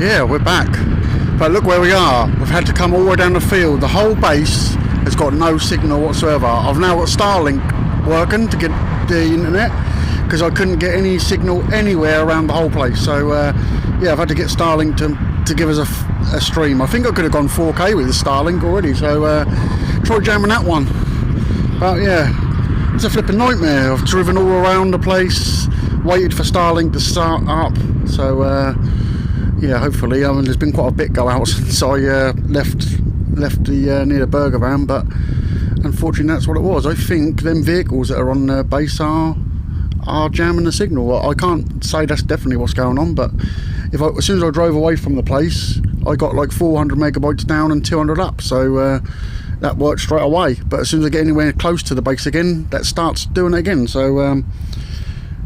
Yeah, we're back. But look where we are. We've had to come all the way down the field. The whole base has got no signal whatsoever. I've now got Starlink working to get the internet because I couldn't get any signal anywhere around the whole place. So yeah, I've had to get Starlink to give us a stream. I think I could have gone 4K with the Starlink already. So try jamming that one. But yeah, it's a flipping nightmare. I've driven all around the place, waited for Starlink to start up. So yeah, hopefully. I mean, there's been quite a bit go out since I left the near the burger van, but unfortunately that's what it was. I think them vehicles that are on the base are jamming the signal. I can't say that's definitely what's going on, but as soon as I drove away from the place, I got like 400 megabytes down and 200 up, so that worked straight away. But as soon as I get anywhere close to the base again, that starts doing it again. So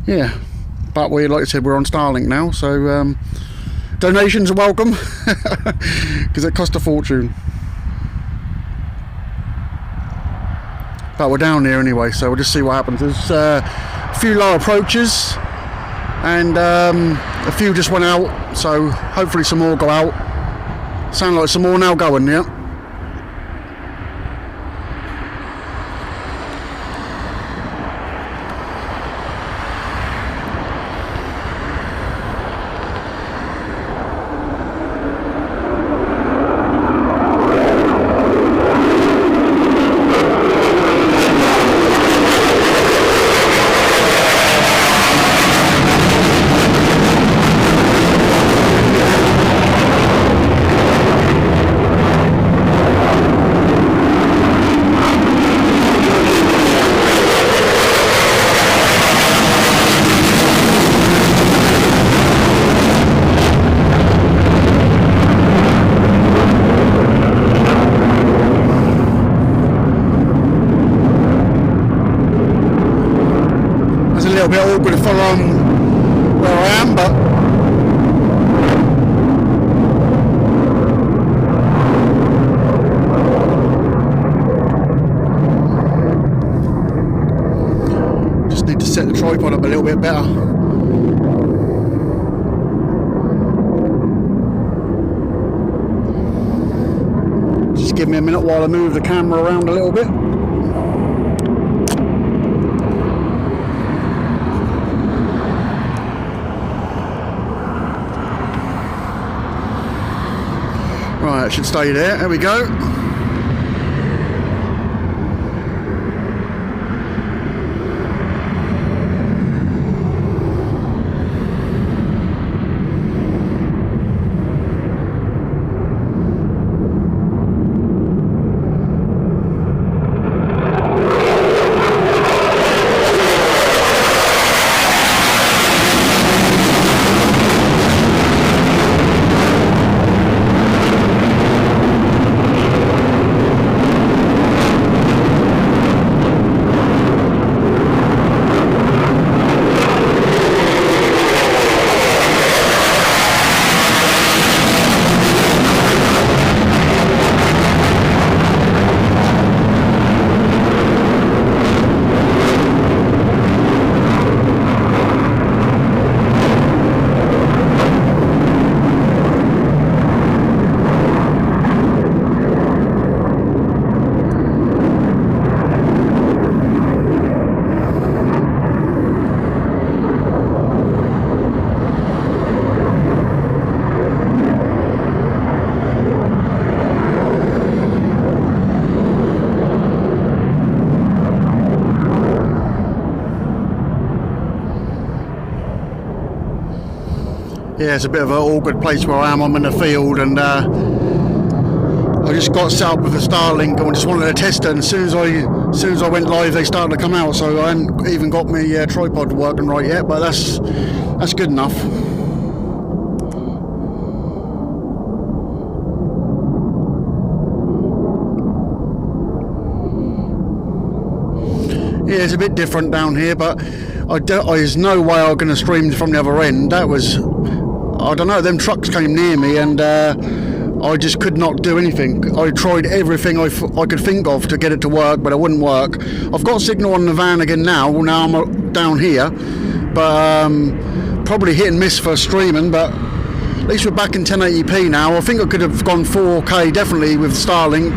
yeah, but like I said, we're on Starlink now, so donations are welcome because it cost a fortune. But we're down here anyway, so we'll just see what happens. There's a few low approaches and a few just went out, so hopefully some more go out. Sound like some more now going, yeah. A bit awkward to follow on where I am, but just need to set the tripod up a little bit better. Just give me a minute while I move the camera around a little bit. Right, it should stay there. There we go. Yeah, it's a bit of an awkward place where I am. I'm in the field, and I just got set up with the Starlink and I just wanted to test it. And as soon as I went live, they started to come out. So I hadn't even got my tripod working right yet, but that's good enough. Yeah, it's a bit different down here, but there's no way I'm going to stream from the other end. That was, I don't know, them trucks came near me and I just could not do anything. I tried everything I could think of to get it to work, but it wouldn't work. I've got signal on the van again now. Now I'm down here, but probably hit and miss for streaming, but At least we're back in 1080p now. I think I could have gone 4K definitely with Starlink.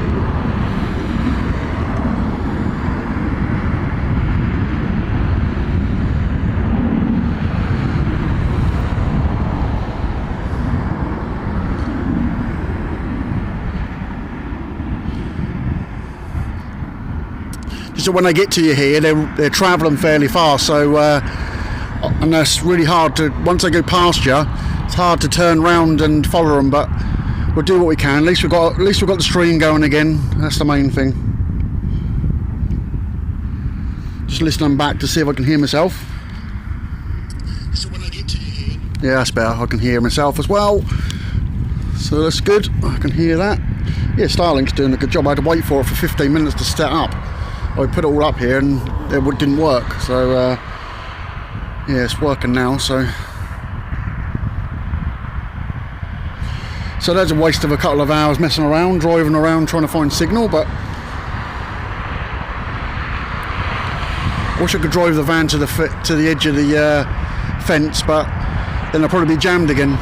So when they get to you here, they're travelling fairly fast, so and that's really hard to, once they go past you, it's hard to turn round and follow them, but we'll do what we can. At least we've got the stream going again. That's the main thing. Just listening back to see if I can hear myself. So when I get to you here, yeah, that's better. I can hear myself as well, so that's good. I can hear that. Yeah, Starlink's doing a good job. I had to wait for it for 15 minutes to set up. I put it all up here and it didn't work, so yeah, it's working now. So there's a waste of a couple of hours messing around, driving around trying to find signal, but I wish I could drive the van to the edge of the fence, but then I'll probably be jammed again.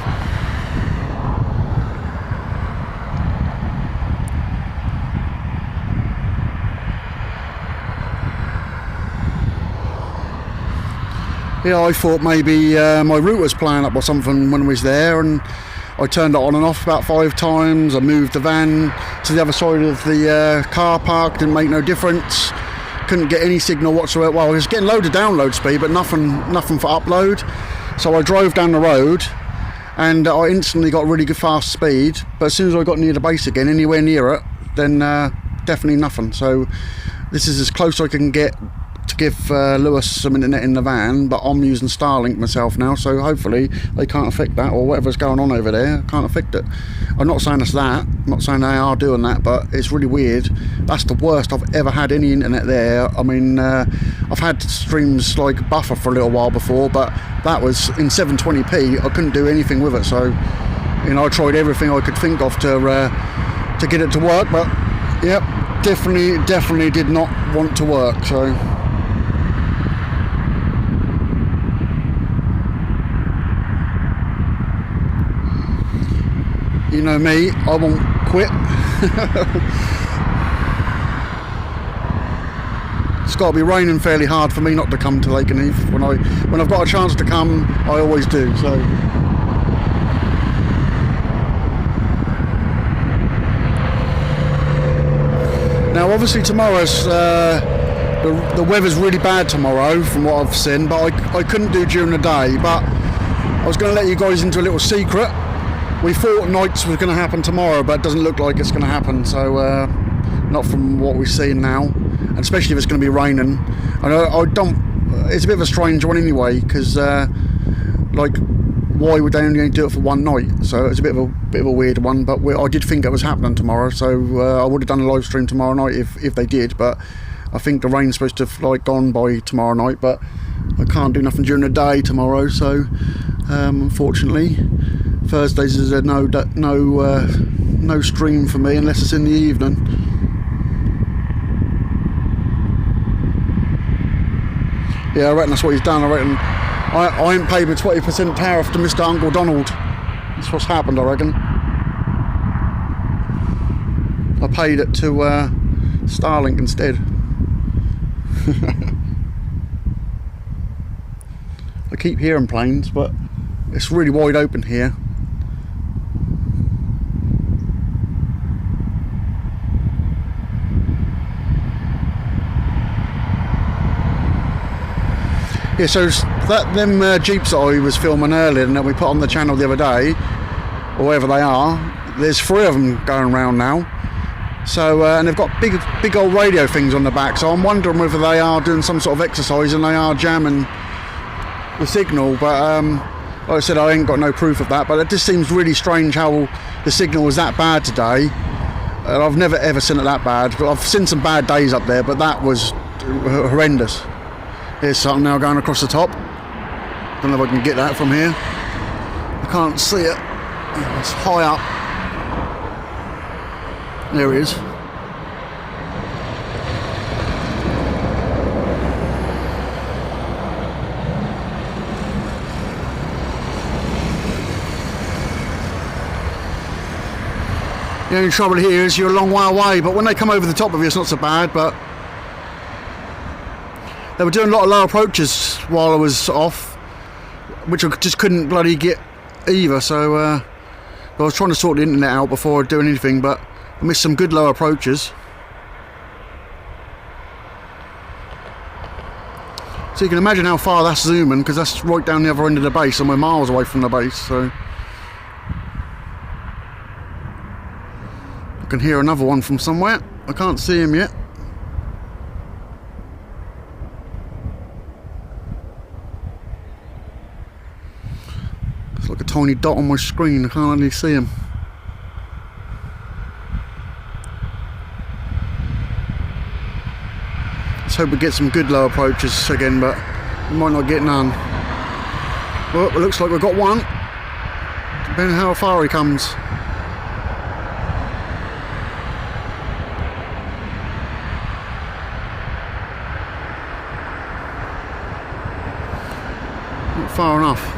Yeah, I thought maybe my route was playing up or something when I was there, and I turned it on and off about 5 times. I moved the van to the other side of the car park, didn't make no difference. Couldn't get any signal whatsoever. Well, I was getting loads of download speed, but nothing for upload. So I drove down the road, and I instantly got really good fast speed. But as soon as I got near the base again, anywhere near it, then definitely nothing. So this is as close I can get to give Lewis some internet in the van, but I'm using Starlink myself now, so hopefully they can't affect that, or whatever's going on over there can't affect it. I'm not saying it's that, I'm not saying they are doing that, but it's really weird. That's the worst I've ever had any internet there. I mean, I've had streams like buffer for a little while before, but that was in 720p. I couldn't do anything with it, so you know, I tried everything I could think of to get it to work, but yep, definitely did not want to work. So you know me, I won't quit. It's got to be raining fairly hard for me not to come to Lakenheath. When I've got a chance to come, I always do. So now obviously tomorrow's the weather's really bad tomorrow from what I've seen, but I couldn't do during the day. But I was going to let you guys into a little secret. We thought nights was going to happen tomorrow, but it doesn't look like it's going to happen. So not from what we're seeing now, and especially if it's going to be raining. And I don't. It's a bit of a strange one anyway, because like, why would they only do it for one night? So it's a bit of a weird one. But I did think it was happening tomorrow, so I would have done a live stream tomorrow night if they did. But I think the rain's supposed to have like gone by tomorrow night, but I can't do nothing during the day tomorrow. So unfortunately, Thursdays is a no stream for me unless it's in the evening. Yeah, I reckon that's what he's done. I reckon I ain't paid a 20% tariff to Mr. Uncle Donald. That's what's happened, I reckon. I paid it to Starlink instead. I keep hearing planes, but it's really wide open here. Yeah, so them Jeeps that I was filming earlier and that we put on the channel the other day, or wherever they are, there's 3 of them going around now. So and they've got big old radio things on the back, so I'm wondering whether they are doing some sort of exercise and they are jamming the signal. But like I said, I ain't got no proof of that, but it just seems really strange how the signal was that bad today. And I've never ever seen it that bad. I've seen some bad days up there, but that was horrendous. Here's something now going across the top. Don't know if I can get that from here. I can't see it. It's high up. There it is. The only trouble here is you're a long way away, but when they come over the top of you it's not so bad. But they were doing a lot of low approaches while I was off, which I just couldn't bloody get either, so I was trying to sort the internet out before doing anything, but I missed some good low approaches. So you can imagine how far that's zooming, because that's right down the other end of the base and we're miles away from the base. So I can hear another one from somewhere. I can't see him yet. It's like a tiny dot on my screen, I can't really see him. Let's hope we get some good low approaches again, but we might not get none. Well, it looks like we've got one, depending on how far he comes. Not far enough.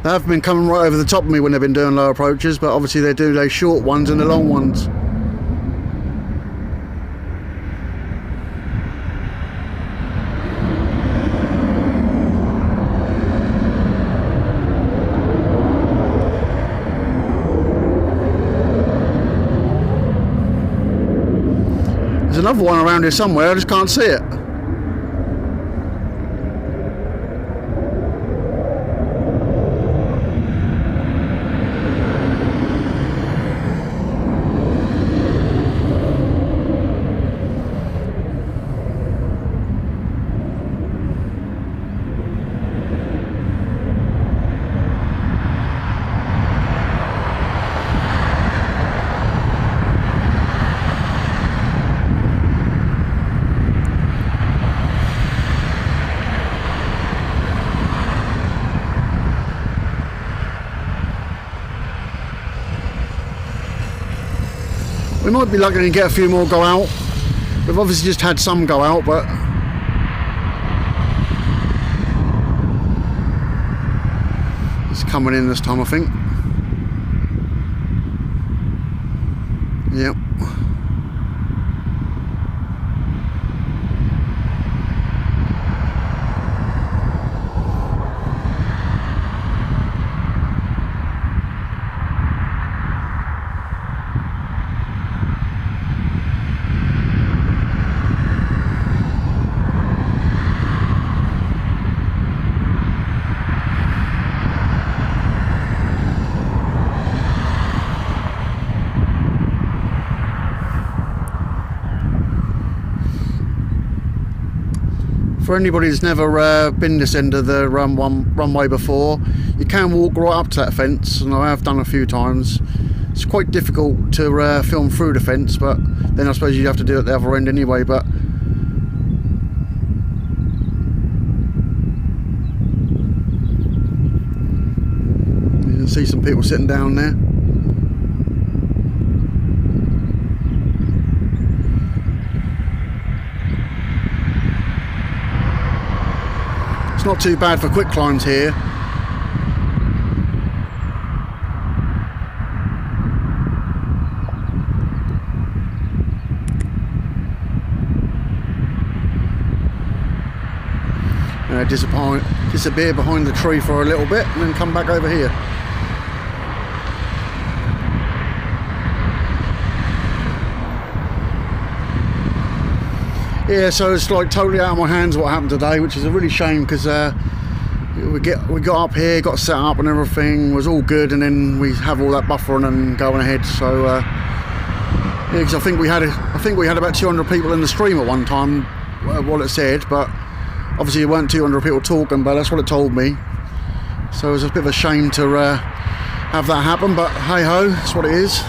They have been coming right over the top of me when they've been doing low approaches, but obviously they do those short ones and the long ones. There's another one around here somewhere, I just can't see it. We might be lucky to get a few more go out. We've obviously just had some go out, but it's coming in this time, I think. Yep. For anybody that's never been this end of the runway before, you can walk right up to that fence, and I have done a few times. It's quite difficult to film through the fence, but then I suppose you have to do it at the other end anyway. But you can see some people sitting down there. Not too bad for quick climbs here. Disappear behind the tree for a little bit and then come back over here. Yeah, so it's like totally out of my hands what happened today, which is a really shame, because we got up here, got set up and everything was all good, and then we have all that buffering and going ahead. So yeah, because I think we had about 200 people in the stream at one time, what it said, but obviously there weren't 200 people talking, but that's what it told me. So it was a bit of a shame to have that happen, but hey ho, that's what it is.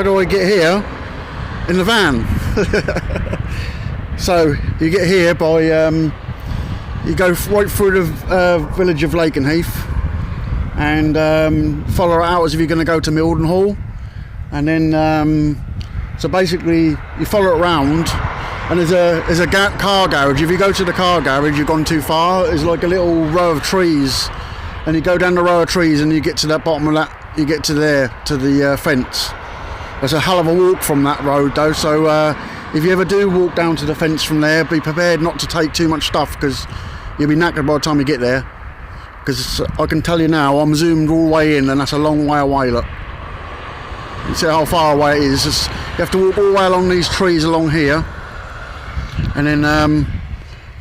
how do I get here? In the van. So you get here by you go right through the village of Lakenheath and follow it out as if you're going to go to Mildenhall, and then so basically you follow it around, and there's a car garage. If you go to the car garage, you've gone too far. There's like a little row of trees, and you go down the row of trees and you get to that bottom of that, you get to there, to the fence. There's a hell of a walk from that road though, so if you ever do walk down to the fence from there, be prepared not to take too much stuff, because you'll be knackered by the time you get there. Because I can tell you now, I'm zoomed all the way in, and that's a long way away, look. You see how far away it is. You have to walk all the way along these trees along here, and then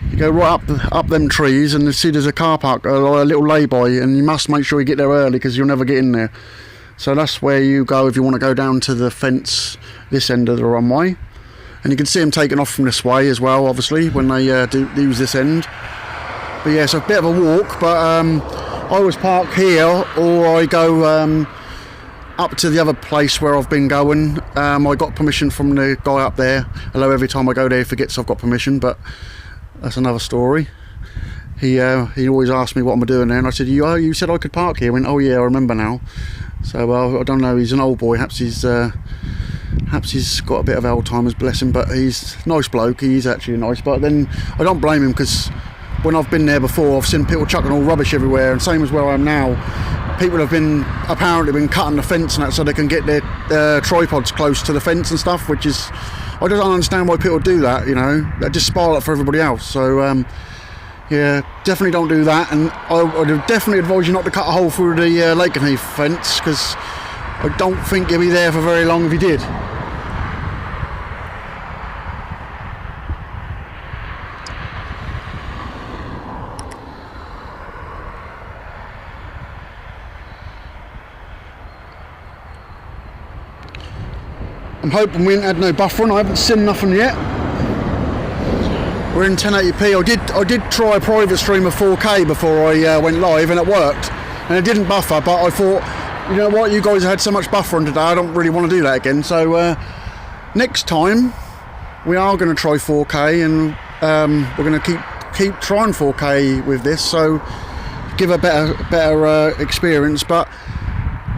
you go right up them trees, and you see there's a car park, a little lay-by, and you must make sure you get there early, because you'll never get in there. So that's where you go if you want to go down to the fence, this end of the runway. And you can see them taking off from this way as well, obviously, when they do use this end. But yeah, it's a bit of a walk, but I always park here, or I go up to the other place where I've been going. I got permission from the guy up there, although every time I go there he forgets I've got permission, but that's another story. He always asks me what I'm doing there, and I said, you said I could park here. He went, oh yeah, I remember now. So I don't know, he's an old boy, perhaps he's got a bit of Alzheimer's, bless him, but he's a nice bloke. He's actually nice, but then I don't blame him, because when I've been there before, I've seen people chucking all rubbish everywhere, and same as where I am now, people have apparently been cutting the fence and that so they can get their tripods close to the fence and stuff, which is, I just don't understand why people do that, you know. They just spoil it for everybody else. So yeah, definitely don't do that, and I would definitely advise you not to cut a hole through the Lakenheath fence, because I don't think you'll be there for very long if you did. I'm hoping we ain't had no buffering. I haven't seen nothing yet. We're in 1080p. I did try a private stream of 4K before I went live, and it worked. And it didn't buffer, but I thought, you know what, you guys had so much buffering today, I don't really want to do that again. So next time we are going to try 4K, and we're going to keep trying 4K with this, so give a better experience. But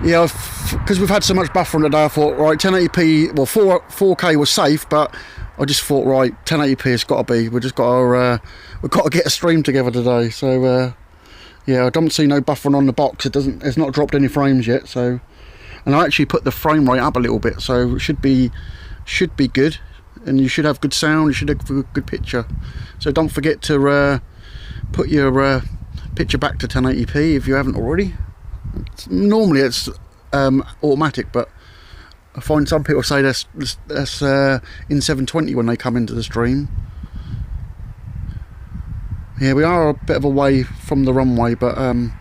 yeah, because we've had so much buffering today, I thought, right, 1080p, well, 4K was safe, but I just thought, right, 1080p has got to be. We've got to get a stream together today. So yeah, I don't see no buffering on the box. It's not dropped any frames yet. So, and I actually put the frame rate up a little bit, so it should be good, and you should have good sound. You should have a good picture. So don't forget to put your picture back to 1080p if you haven't already. Normally it's automatic, but I find some people say that's in 720 when they come into the stream. Yeah, we are a bit of a way from the runway, but I'm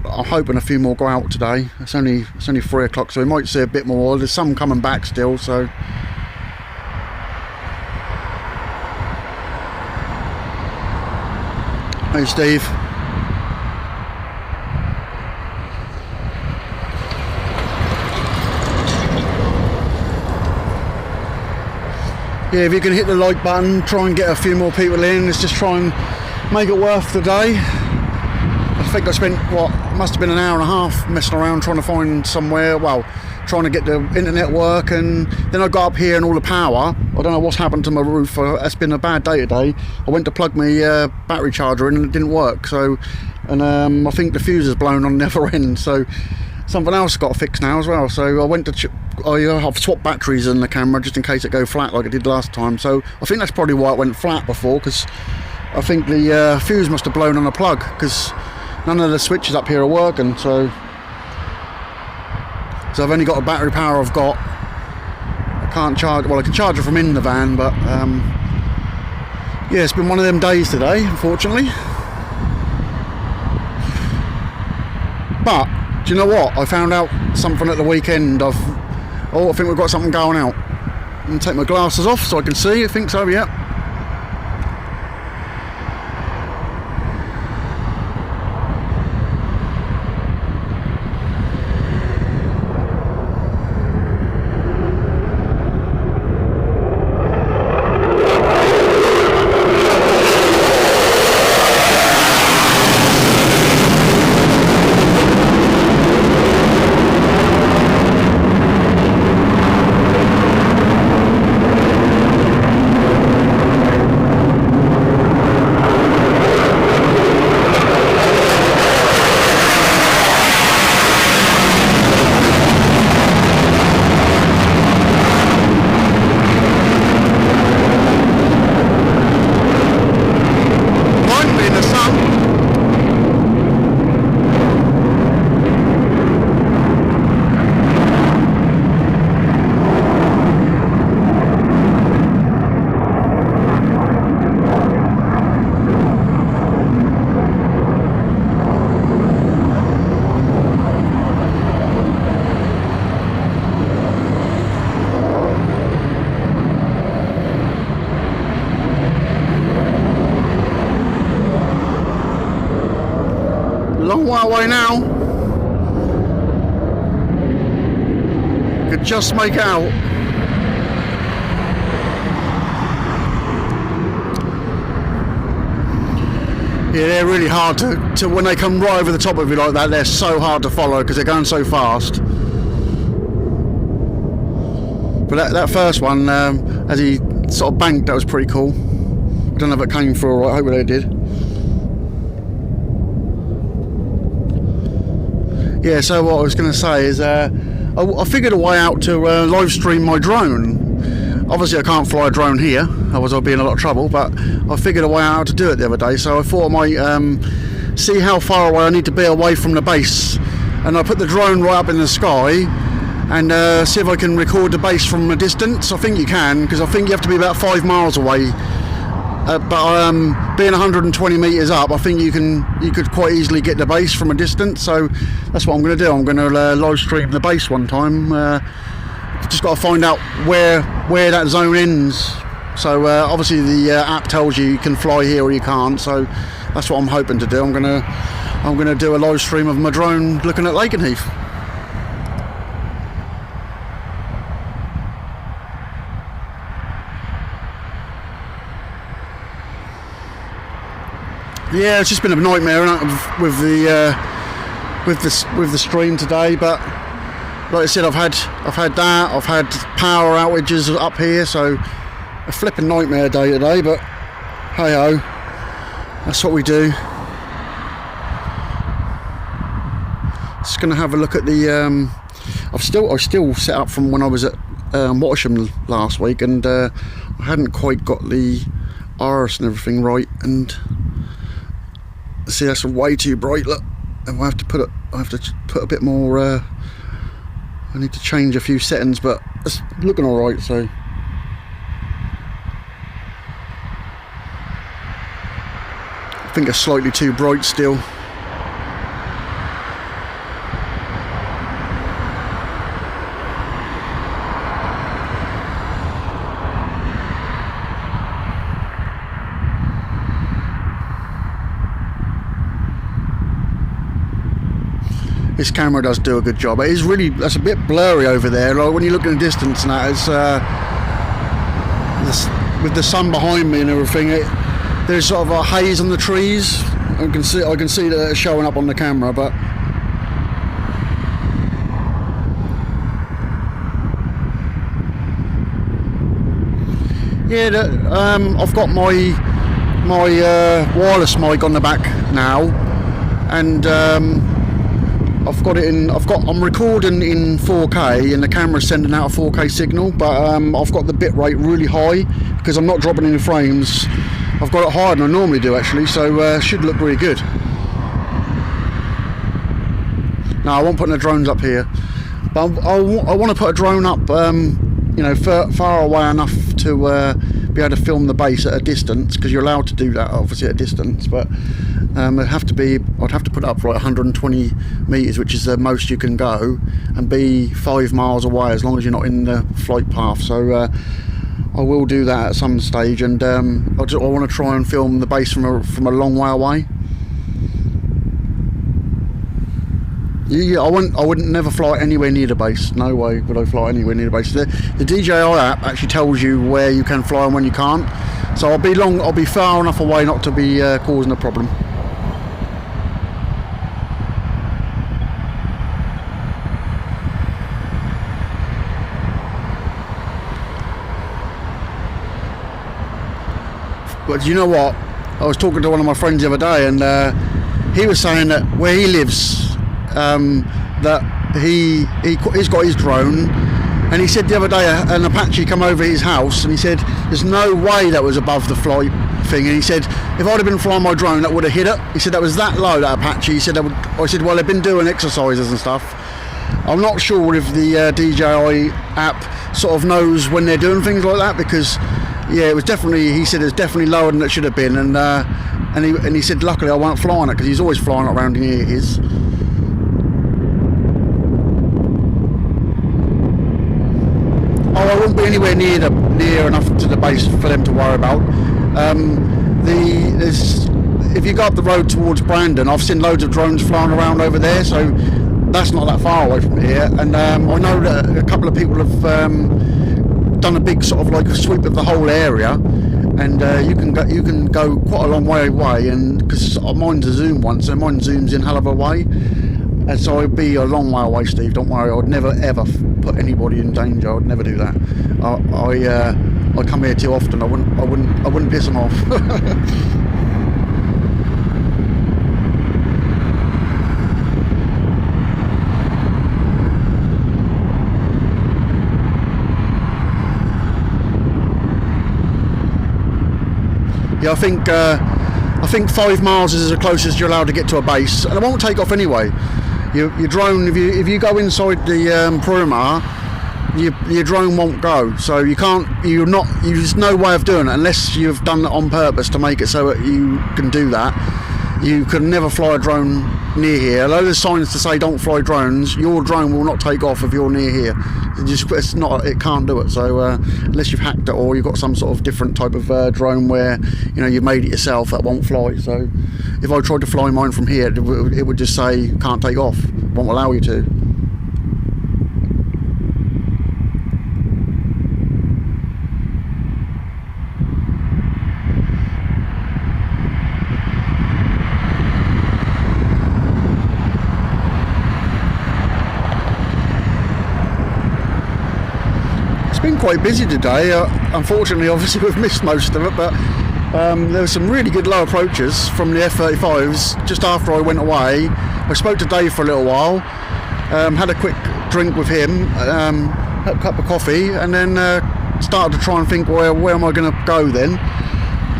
hoping a few more go out today. It's only 3 o'clock, so we might see a bit more. There's some coming back still, so. Hey Steve. Yeah, if you can hit the like button, try and get a few more people in. Let's just try and make it worth the day. I think I spent, must have been an hour and a half messing around trying to find somewhere, trying to get the internet work, and then I got up here and all the power. I don't know what's happened to my roof. It's been a bad day today. I went to plug my battery charger in and it didn't work. So, and I think the fuse is blown on the other end. So something else got fixed now as well. So I went to I've swapped batteries in the camera just in case it go flat like it did last time. So I think that's probably why it went flat before, because I think the fuse must have blown on a plug, because none of the switches up here are working. So I've only got a battery power I've got. I can't charge, I can charge it from in the van, but yeah, it's been one of them days today, unfortunately. But do you know what? I found out something at the weekend. I think we've got something going out. I'm going to take my glasses off so I can see. I think so, yeah. while away now. Could just make out. Yeah, they're really hard to when they come right over the top of you like that, they're so hard to follow because they're going so fast. But that first one, as he sort of banked, that was pretty cool. I don't know if it came through all right, I hope it did. Yeah, so what I was going to say is I figured a way out to live stream my drone. Obviously I can't fly a drone here, otherwise I'll be in a lot of trouble, but I figured a way out to do it the other day, so I thought I might see how far away I need to be away from the base, and I put the drone right up in the sky and see if I can record the base from a distance. I think you can, because I think you have to be about 5 miles away, but being 120 metres up, I think you could quite easily get the base from a distance, so that's what I'm going to do. I'm going to live stream the base one time. Just got to find out where that zone ends. So obviously the app tells you can fly here or you can't. So that's what I'm hoping to do. I'm gonna do a live stream of my drone looking at Lakenheath. Yeah, it's just been a nightmare with the stream today, but. Like I said, I've had that. I've had power outages up here, so a flipping nightmare day today. But hey ho, that's what we do. Just gonna have a look at the. I still set up from when I was at Wattersham last week, and I hadn't quite got the iris and everything right. And see, that's way too bright. Look, and I have to put a bit more. I need to change a few settings, but it's looking alright, so. I think it's slightly too bright still. This camera does do a good job. It is really, that's a bit blurry over there. Like when you look in the distance and that, it's with the sun behind me and everything. There's sort of a haze on the trees. I can see that it's showing up on the camera, but yeah, I've got my wireless mic on the back now, and. I'm recording in 4K and the camera's sending out a 4K signal, but I've got the bit rate really high because I'm not dropping any frames. I've got it higher than I normally do actually, so should look really good. No, I won't put the drones up here, but I want to put a drone up, you know, far away enough to be able to film the base at a distance, because you're allowed to do that obviously at a distance, but I'd have to put it up for like 120 metres, which is the most you can go, and be 5 miles away as long as you're not in the flight path. So I will do that at some stage, and I want to try and film the base from a long way away. Yeah, I wouldn't never fly anywhere near the base. No way would I fly anywhere near the base. The DJI app actually tells you where you can fly and when you can't. So I'll be far enough away not to be causing a problem. But you know what? I was talking to one of my friends the other day, and he was saying that where he lives, that he's got his drone, and he said the other day an Apache come over his house, and he said there's no way that was above the flight thing, and he said if I'd have been flying my drone that would have hit it. He said that was that low, that Apache. He said I said, well, they've been doing exercises and stuff. I'm not sure if the DJI app sort of knows when they're doing things like that, because yeah, it was definitely, he said it's definitely lower than it should have been, and he said luckily I won't fly on it, because he's always flying it around near his. Oh, I won't be anywhere near enough to the base for them to worry about. if you go up the road towards Brandon, I've seen loads of drones flying around over there, so that's not that far away from here. And I know that a couple of people have done a big sort of like a sweep of the whole area, and you can go quite a long way away. And because mine's a zoom one, so mine zooms in hell of a way, and so I'd be a long way away, Steve. Don't worry, I'd never ever put anybody in danger. I'd never do that. I come here too often. I wouldn't piss them off. Yeah, I think 5 miles is as close as you're allowed to get to a base, and it won't take off anyway. Your drone, if you go inside the perimeter, your drone won't go. So there's no way of doing it unless you've done it on purpose to make it so that you can do that. You can never fly a drone near here. Although there's signs to say don't fly drones, your drone will not take off if you're near here. It can't do it. So unless you've hacked it or you've got some sort of different type of drone where you've made it yourself, that won't fly. So if I tried to fly mine from here, it would just say can't take off, won't allow you to. It's been quite busy today. Unfortunately, obviously we've missed most of it, but there were some really good low approaches from the F-35s just after I went away. I spoke to Dave for a little while, had a quick drink with him, had a cup of coffee, and then started to try and think, where am I going to go then?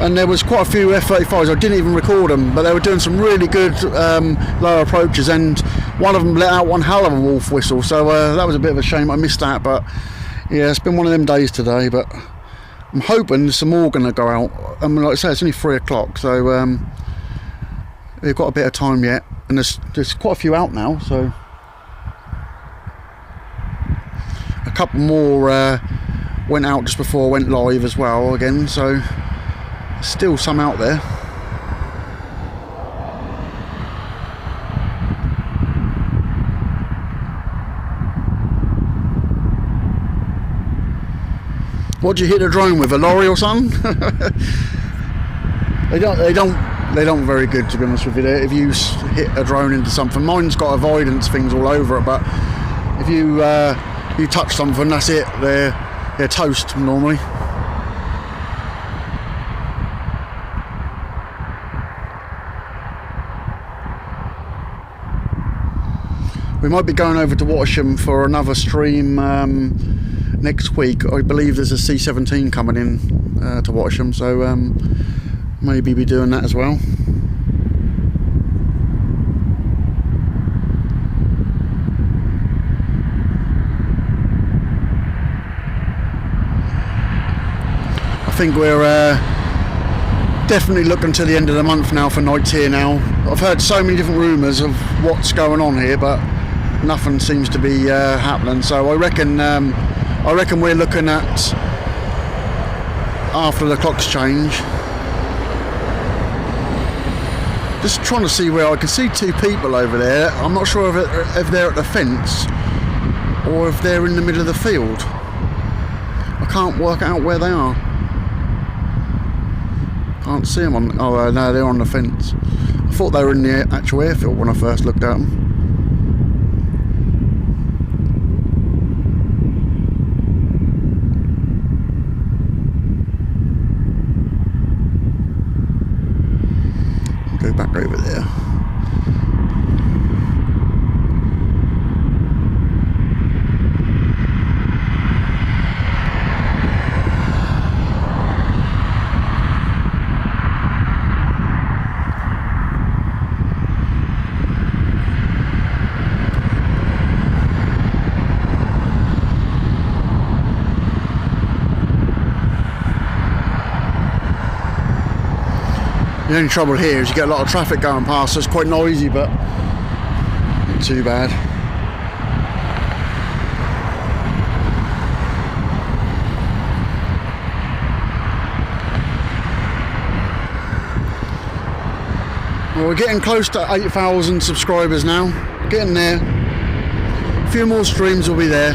And there was quite a few F-35s. I didn't even record them, but they were doing some really good low approaches, and one of them let out one hell of a wolf whistle, so that was a bit of a shame I missed that. But yeah, it's been one of them days today, but I'm hoping there's some more going to go out. I mean, like I say, it's only 3 o'clock, so we've got a bit of time yet, and there's quite a few out now, so a couple more went out just before I went live as well again, so still some out there. What'd you hit a drone with? A lorry or something? They don't very good, to be honest with you. If you hit a drone into something, mine's got avoidance things all over it, but if you touch something, that's it. They're toast normally. We might be going over to Watisham for another stream next week. I believe there's a C-17 coming in to Watisham, so maybe be doing that as well. I think we're definitely looking to the end of the month now for nights here now. I've heard so many different rumours of what's going on here, but nothing seems to be happening. So I reckon we're looking at after the clocks change. Just trying to see where I can see 2 people over there. I'm not sure if they're at the fence or if they're in the middle of the field. I can't work out where they are. Can't see them on. Oh no, they're on the fence. I thought they were in the actual airfield when I first looked at them. Go back over there. The only trouble here is you get a lot of traffic going past, so it's quite noisy, but not too bad. Well, we're getting close to 8,000 subscribers now. Getting there. A few more streams will be there.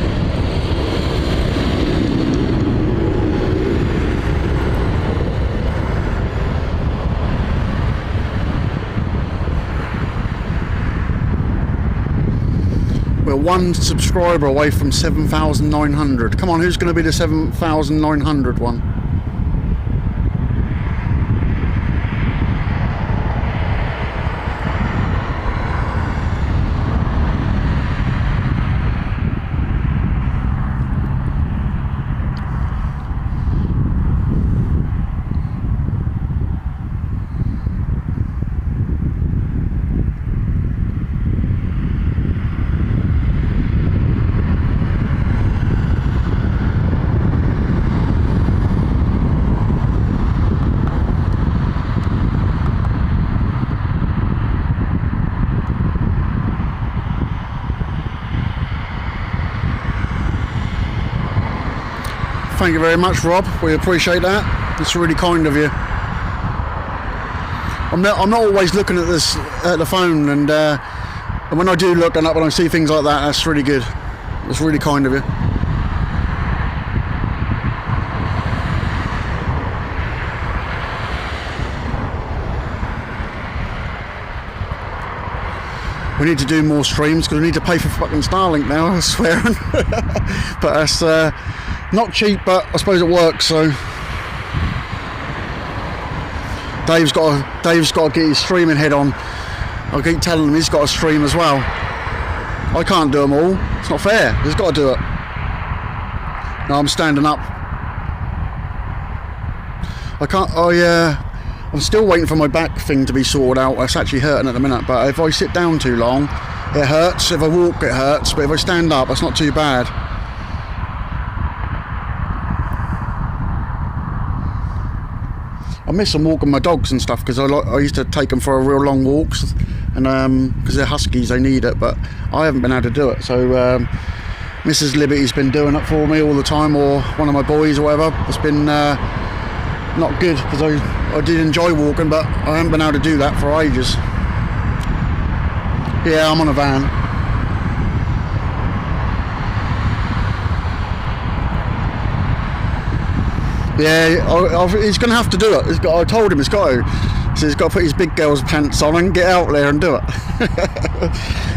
We're one subscriber away from 7,900. Come on, who's going to be the 7,900 one? Thank you very much, Rob. We appreciate that. It's really kind of you. I'm not always looking at this at the phone, and when I do look and when I see things like that, that's really good. It's really kind of you. We need to do more streams because we need to pay for fucking Starlink now, I swear. But that's not cheap, but I suppose it works. So Dave's got to get his streaming head on. I keep telling him he's got to stream as well. I can't do them all. It's not fair. He's got to do it. No, I'm standing up. I can't. I'm still waiting for my back thing to be sorted out. It's actually hurting at the minute, but if I sit down too long, it hurts. If I walk, it hurts. But if I stand up, it's not too bad. I miss them walking my dogs and stuff because I used to take them for real long walks, and because they're huskies, they need it. But I haven't been able to do it. So Mrs. Liberty's been doing it for me all the time, or one of my boys or whatever. It's been not good because I did enjoy walking, but I haven't been able to do that for ages. Yeah, I'm on a van. Yeah, he's going to have to do it. I told him he's got to. So he's got to put his big girl's pants on and get out there and do it.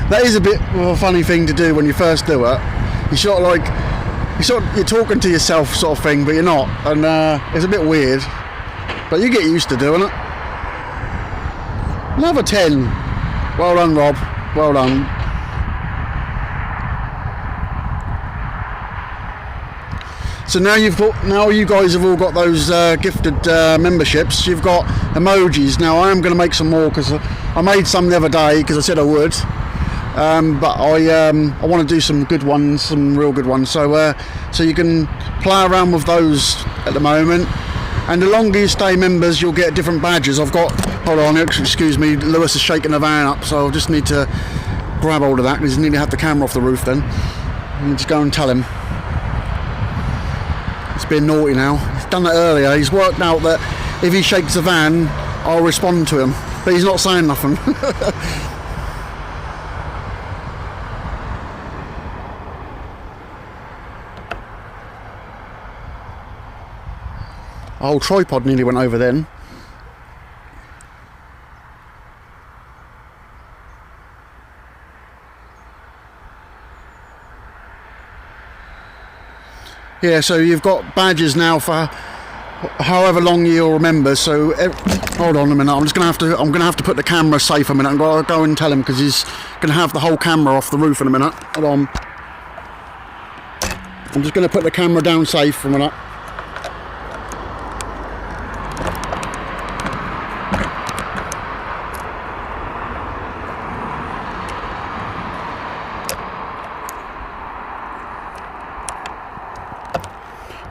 That is a bit of a funny thing to do when you first do it. You're talking to yourself sort of thing, but you're not. And it's a bit weird. But you get used to doing it. Another 10. Well done, Rob. Well done. So now you guys have all got those gifted memberships. You've got emojis. Now I am going to make some more because I made some the other day because I said I would. But I want to do some good ones, some real good ones. So you can play around with those at the moment. And the longer you stay members, you'll get different badges. Hold on, excuse me, Lewis is shaking the van up, so I'll just need to grab hold of that because I need to have the camera off the roof then. And just go and tell him. It's being naughty now. He's done that earlier. He's worked out that if he shakes the van, I'll respond to him. But he's not saying nothing. Our whole tripod nearly went over then. Yeah, so you've got badges now for however long you'll remember. So hold on a minute. I'm gonna have to put the camera safe a minute. I'm gonna go and tell him because he's gonna have the whole camera off the roof in a minute. Hold on. I'm just gonna put the camera down safe for a minute.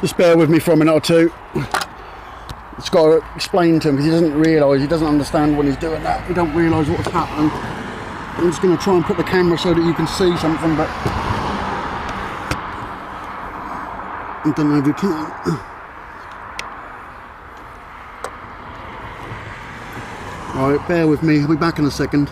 Just bear with me for a minute or two. It's got to explain to him because he doesn't realise, he doesn't understand when he's doing that. He don't realise what's happening. I'm just going to try and put the camera so that you can see something, but I don't know if you can. Right, bear with me, I'll be back in a second.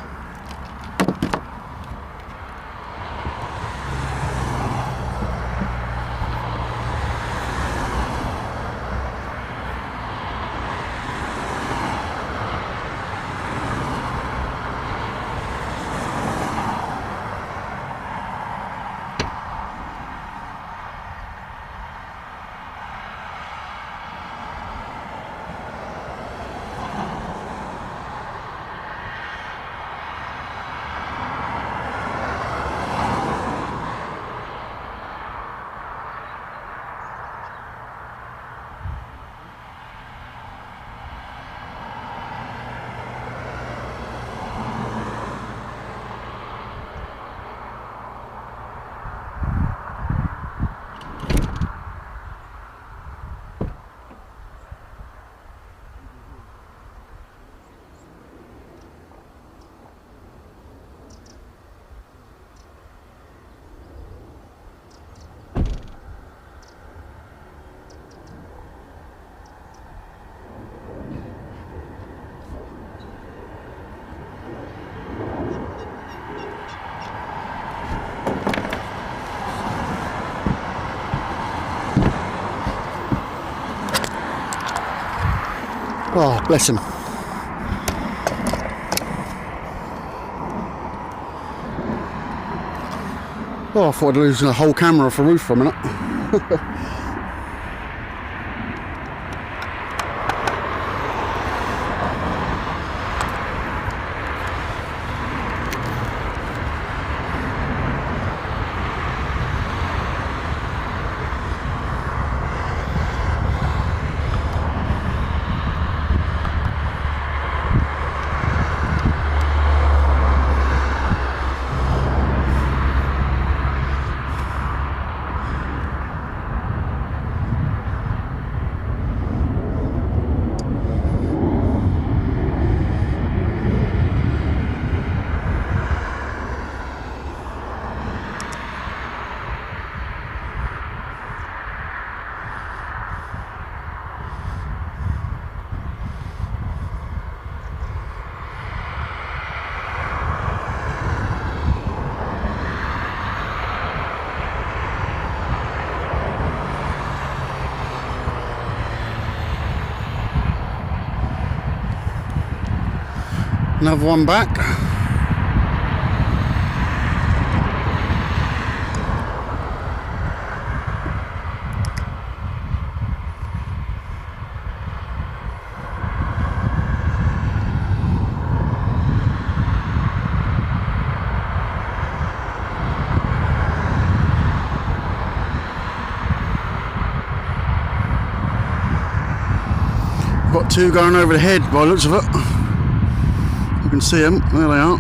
Oh, bless him. Oh, I thought I'd lose the whole camera off the roof for a minute. Another one back. Got two going over the head by the looks of it. You can see them, there they are.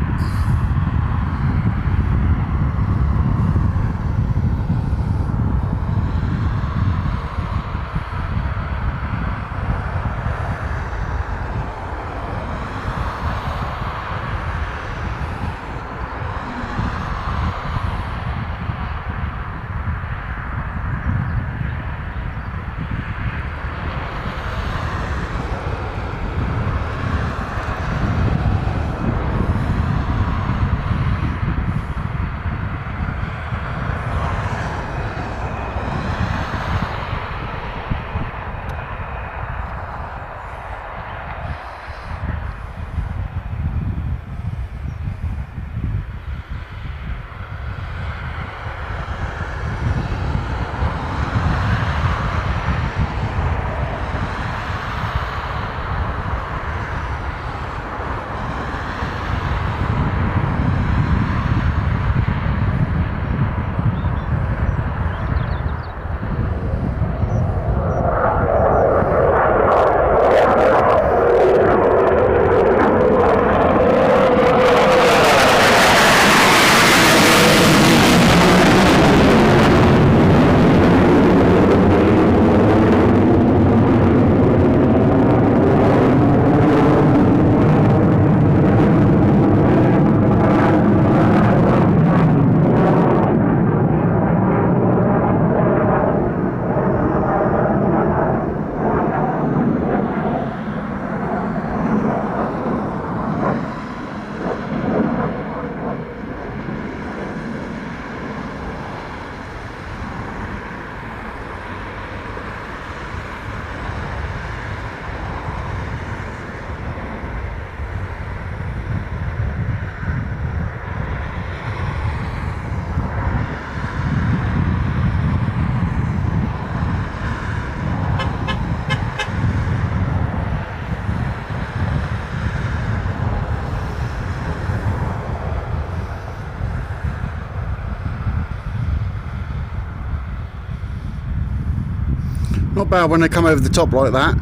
Not bad when they come over the top like that,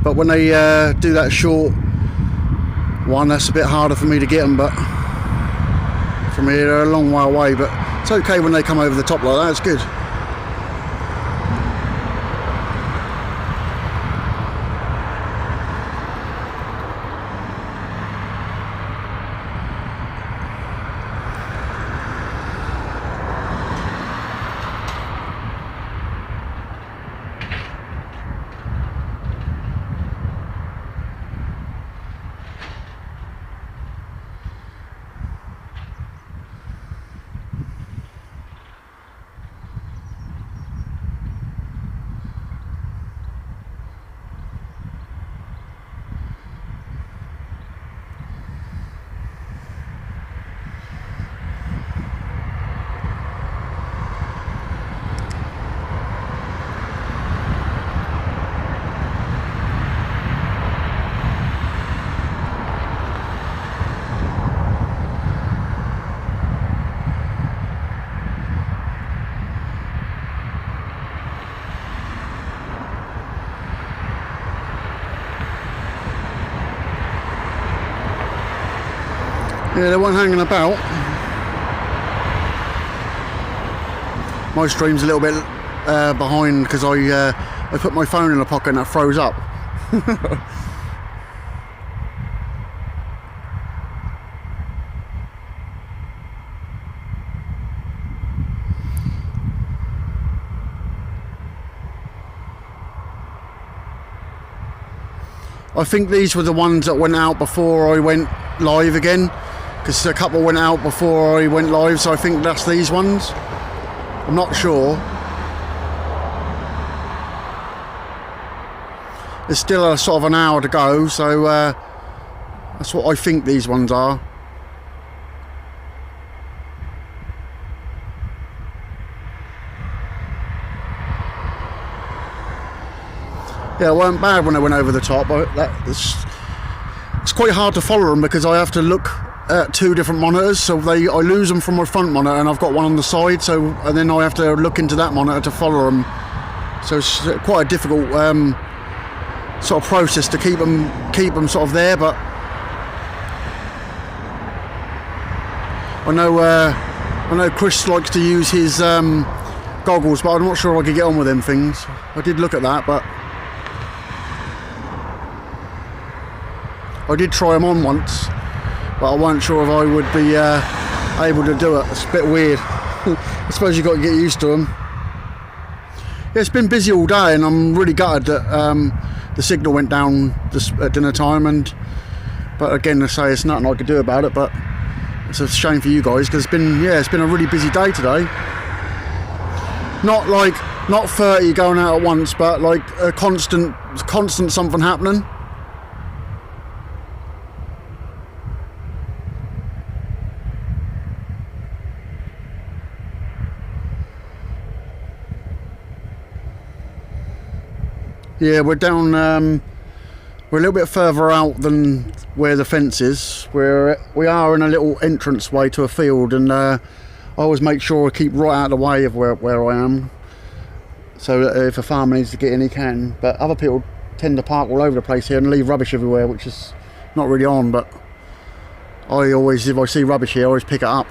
but when they do that short one, that's a bit harder for me to get them. But from here, they're a long way away, but it's okay when they come over the top like that. It's good. Yeah, they weren't hanging about. My stream's a little bit behind because I put my phone in a pocket and that froze up. I think these were the ones that went out before I went live again, because a couple went out before I went live, so I think that's these ones. I'm not sure. There's still a sort of an hour to go, so that's what I think these ones are. Yeah, it weren't bad when I went over the top. It's quite hard to follow them because I have to look at two different monitors, so I lose them from my front monitor and I've got one on the side, and then I have to look into that monitor to follow them. So it's quite a difficult sort of process to keep them sort of there. But I know Chris likes to use his goggles, but I'm not sure I could get on with them things. I did look at that, but I did try them on once, but I wasn't sure if I would be able to do it. It's a bit weird. I suppose you've got to get used to them. Yeah, it's been busy all day, and I'm really gutted that the signal went down at dinner time. But again, I say it's nothing I could do about it. But it's a shame for you guys because it's been a really busy day today. Not 30 going out at once, but like a constant something happening. Yeah, we're down. We're a little bit further out than where the fence is. We are in a little entrance way to a field, and I always make sure I keep right out of the way of where I am, so that if a farmer needs to get in, he can. But other people tend to park all over the place here and leave rubbish everywhere, which is not really on. But if I see rubbish here, I always pick it up.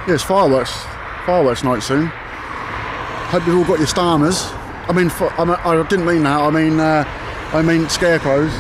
Yeah, it's fireworks night soon. Hope you've all got your starmers. I didn't mean that. I mean scarecrows.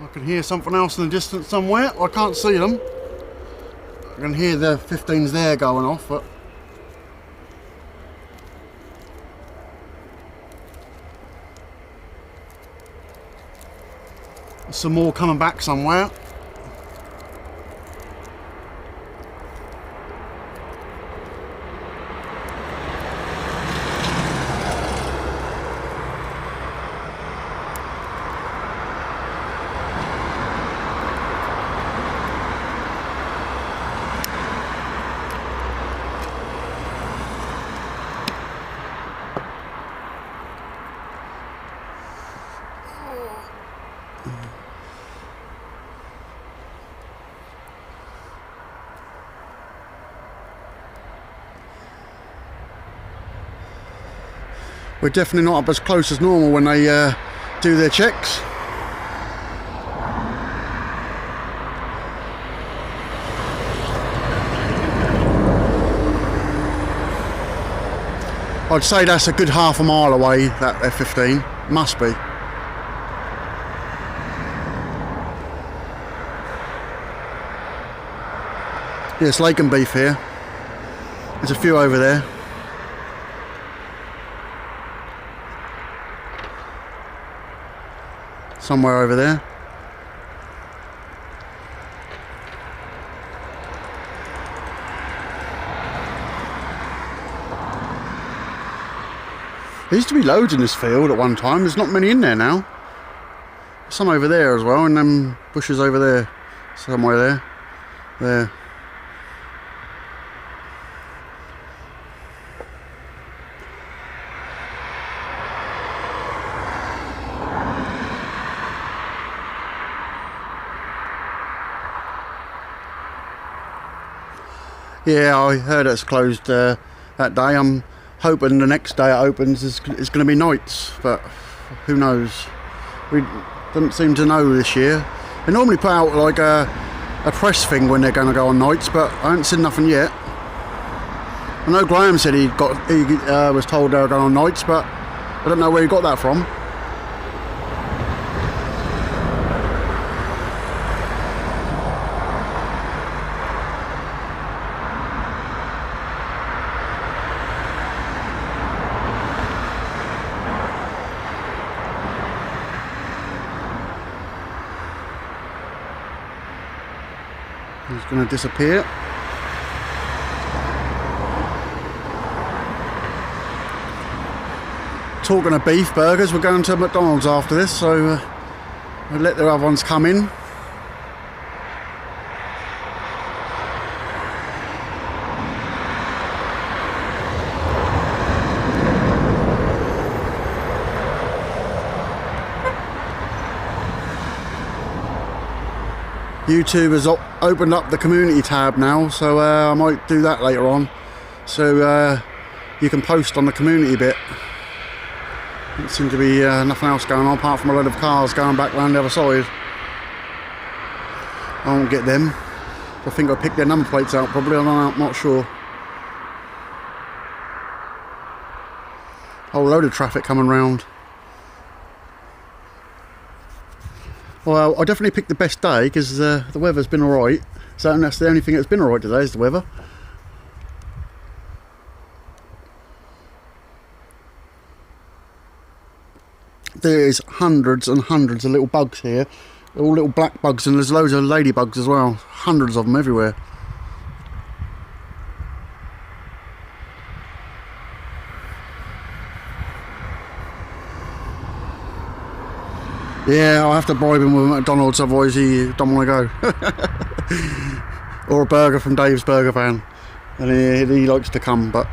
I can hear something else in the distance somewhere. I can't see them. I can hear the 15s there going off, but some more coming back somewhere. We're definitely not up as close as normal when they do their checks. I'd say that's a good half a mile away, that F15. Must be. Yes, Lakenheath here. There's a few over there. Somewhere over there. There used to be loads in this field at one time. There's not many in there now. Some over there as well, and them bushes over there. Somewhere there. There. Yeah, I heard it's closed that day. I'm hoping the next day it opens is going to be nights, but who knows? We didn't seem to know this year. They normally put out like a press thing when they're going to go on nights, but I haven't seen nothing yet. I know Graham said he was told they were going on nights, but I don't know where he got that from. He's going to disappear. Talking of beef burgers, we're going to McDonald's after this, so we'll let the other ones come in. YouTube has opened up the community tab now, so I might do that later on, so you can post on the community bit. There seems to be nothing else going on apart from a load of cars going back round the other side. I won't get them. I think I picked their number plates out probably, I'm not sure. Whole load of traffic coming round. Well, I definitely picked the best day because the weather's been alright. So that's the only thing that's been alright today is the weather. There's hundreds and hundreds of little bugs here. They're all little black bugs, and there's loads of ladybugs as well. Hundreds of them everywhere. Yeah, I'll have to bribe him with McDonald's, otherwise he don't want to go. Or a burger from Dave's Burger Van. And he likes to come, but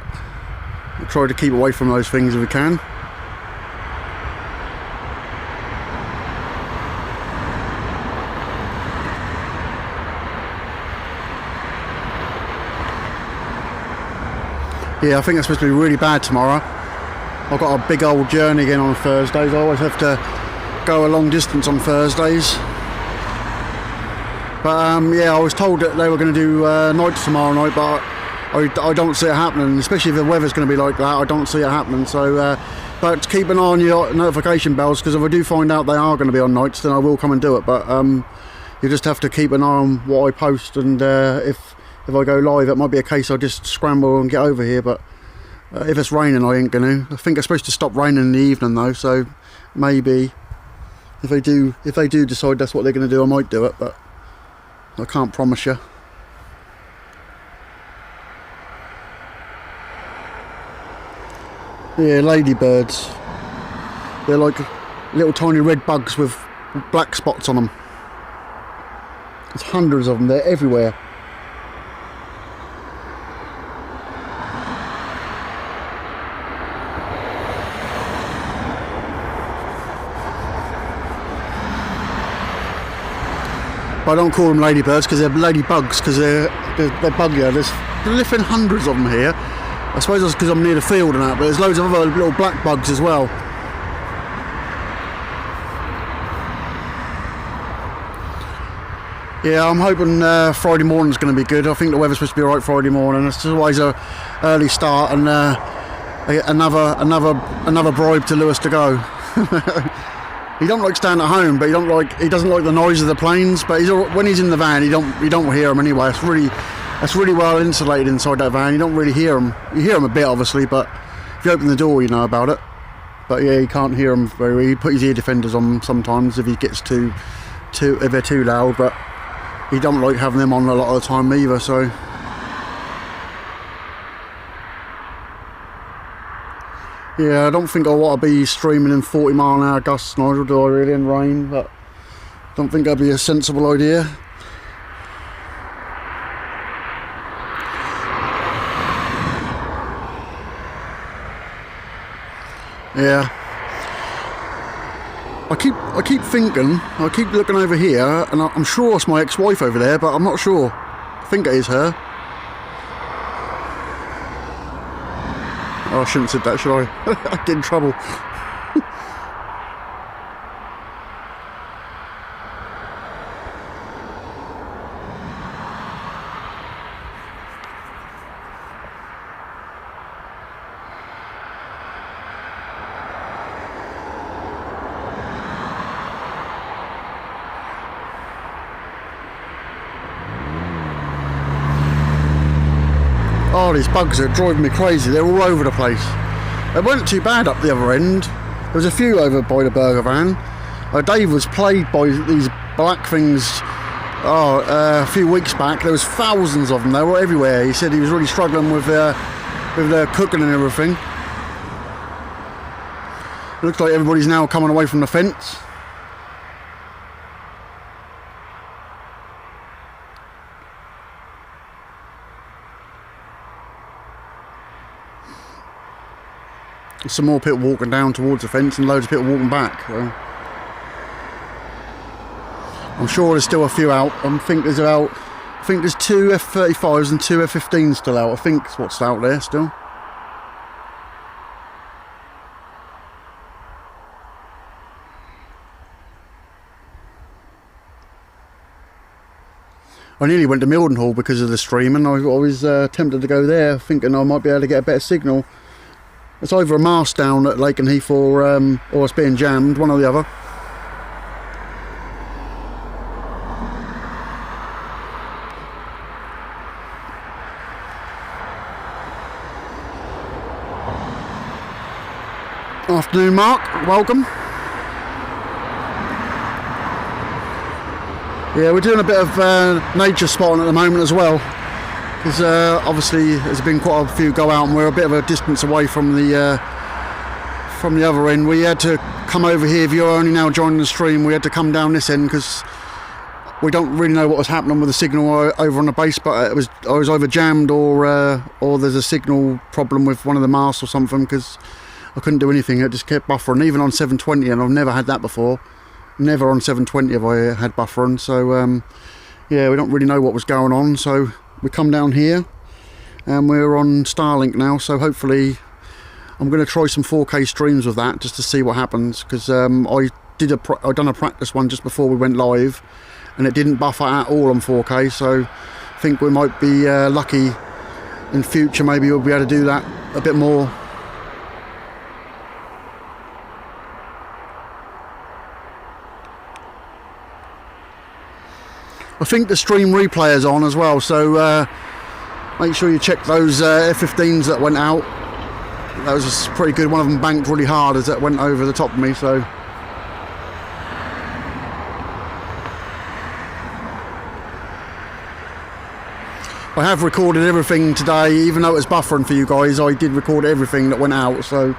we'll try to keep away from those things if we can. Yeah, I think it's supposed to be really bad tomorrow. I've got a big old journey again on Thursdays. I always have to go a long distance on Thursdays, but yeah, I was told that they were going to do nights tomorrow night, but I don't see it happening, especially if the weather's going to be like that. I don't see it happening, so but keep an eye on your notification bells, because if I do find out they are going to be on nights, then I will come and do it. But you just have to keep an eye on what I post, and if I go live, it might be a case I just scramble and get over here. But if it's raining, I ain't going to. I think it's supposed to stop raining in the evening though, so maybe If they do decide that's what they're going to do, I might do it, but I can't promise you. Yeah, ladybirds. They're like little tiny red bugs with black spots on them. There's hundreds of them. They're everywhere. But I don't call them ladybirds because they're ladybugs, because they're buggier. There's flipping hundreds of them here. I suppose that's because I'm near the field and that, but there's loads of other little black bugs as well. Yeah, I'm hoping Friday morning's going to be good. I think the weather's supposed to be alright Friday morning. It's always a early start, and another bribe to Lewis to go. He don't like staying at home, but he doesn't like the noise of the planes. But when he's in the van, you don't hear him anyway. That's really well insulated inside that van. You don't really hear him. You hear him a bit, obviously, but if you open the door, you know about it. But yeah, you can't hear him very well. He put his ear defenders on sometimes if he gets if they're too loud. But he don't like having them on a lot of the time either. So yeah, I don't think I want to be streaming in 40-mile-an-hour gusts, Nigel, do I really, in rain? But I don't think that'd be a sensible idea. Yeah. I keep thinking, I keep looking over here, and I'm sure it's my ex-wife over there, but I'm not sure. I think it is her. Oh, I shouldn't have said that, should I? I'd get in trouble. Oh, these bugs are driving me crazy. They're all over the place. They weren't too bad up the other end. There was a few over by the burger van. Dave was plagued by these black things a few weeks back. There was thousands of them. They were everywhere. He said he was really struggling with their cooking and everything. It looks like everybody's now coming away from the fence. Some more people walking down towards the fence and loads of people walking back. So I'm sure there's still a few out. I think there's two F-35s and two F-15s still out. I think that's what's out there still. I nearly went to Mildenhall because of the stream, and I was tempted to go there thinking I might be able to get a better signal. It's either a mast down at Lakenheath or it's being jammed, one or the other. Afternoon, Mark. Welcome. Yeah, we're doing a bit of nature spotting at the moment as well. Because obviously there's been quite a few go out, and we're a bit of a distance away from the other end. We had to come over here. If you're only now joining the stream, we had to come down this end because we don't really know what was happening with the signal over on the base. But I was either jammed or there's a signal problem with one of the masts or something, because I couldn't do anything. It just kept buffering, even on 720, and I've never had that before. Never on 720 have I had buffering. So yeah, we don't really know what was going on. So we come down here and we're on Starlink now, so hopefully I'm going to try some 4K streams with that just to see what happens, because I done a practice one just before we went live and it didn't buffer at all on 4K, so I think we might be lucky in future. Maybe we'll be able to do that a bit more. I think the stream replay is on as well, so make sure you check those F-15s that went out. That was pretty good. One of them banked really hard as it went over the top of me, so I have recorded everything today, even though it was buffering for you guys. I did record everything that went out, so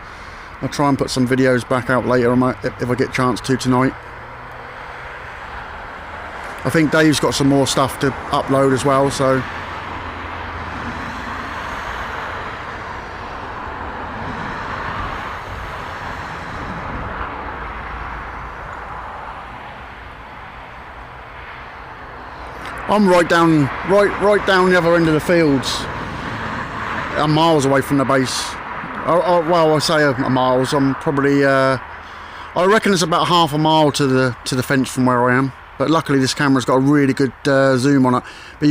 I'll try and put some videos back out later if I get a chance to tonight. I think Dave's got some more stuff to upload as well, so I'm right down the other end of the fields. I'm miles away from the base. Well, I say miles. I'm probably. I reckon it's about half a mile to the fence from where I am. But luckily, this camera's got a really good zoom on it. But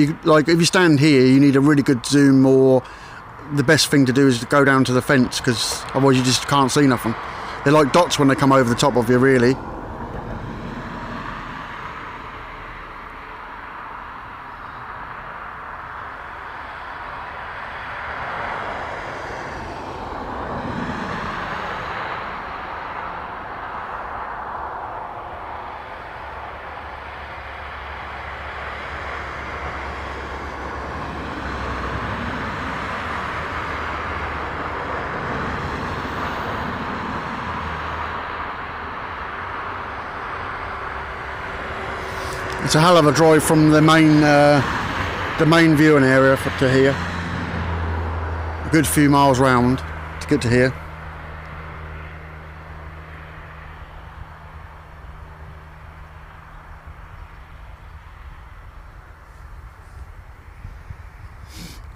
if you stand here, you need a really good zoom. Or the best thing to do is to go down to the fence, because otherwise you just can't see nothing. They're like dots when they come over the top of you, really. It's a hell of a drive from the main viewing area to here. A good few miles round to get to here.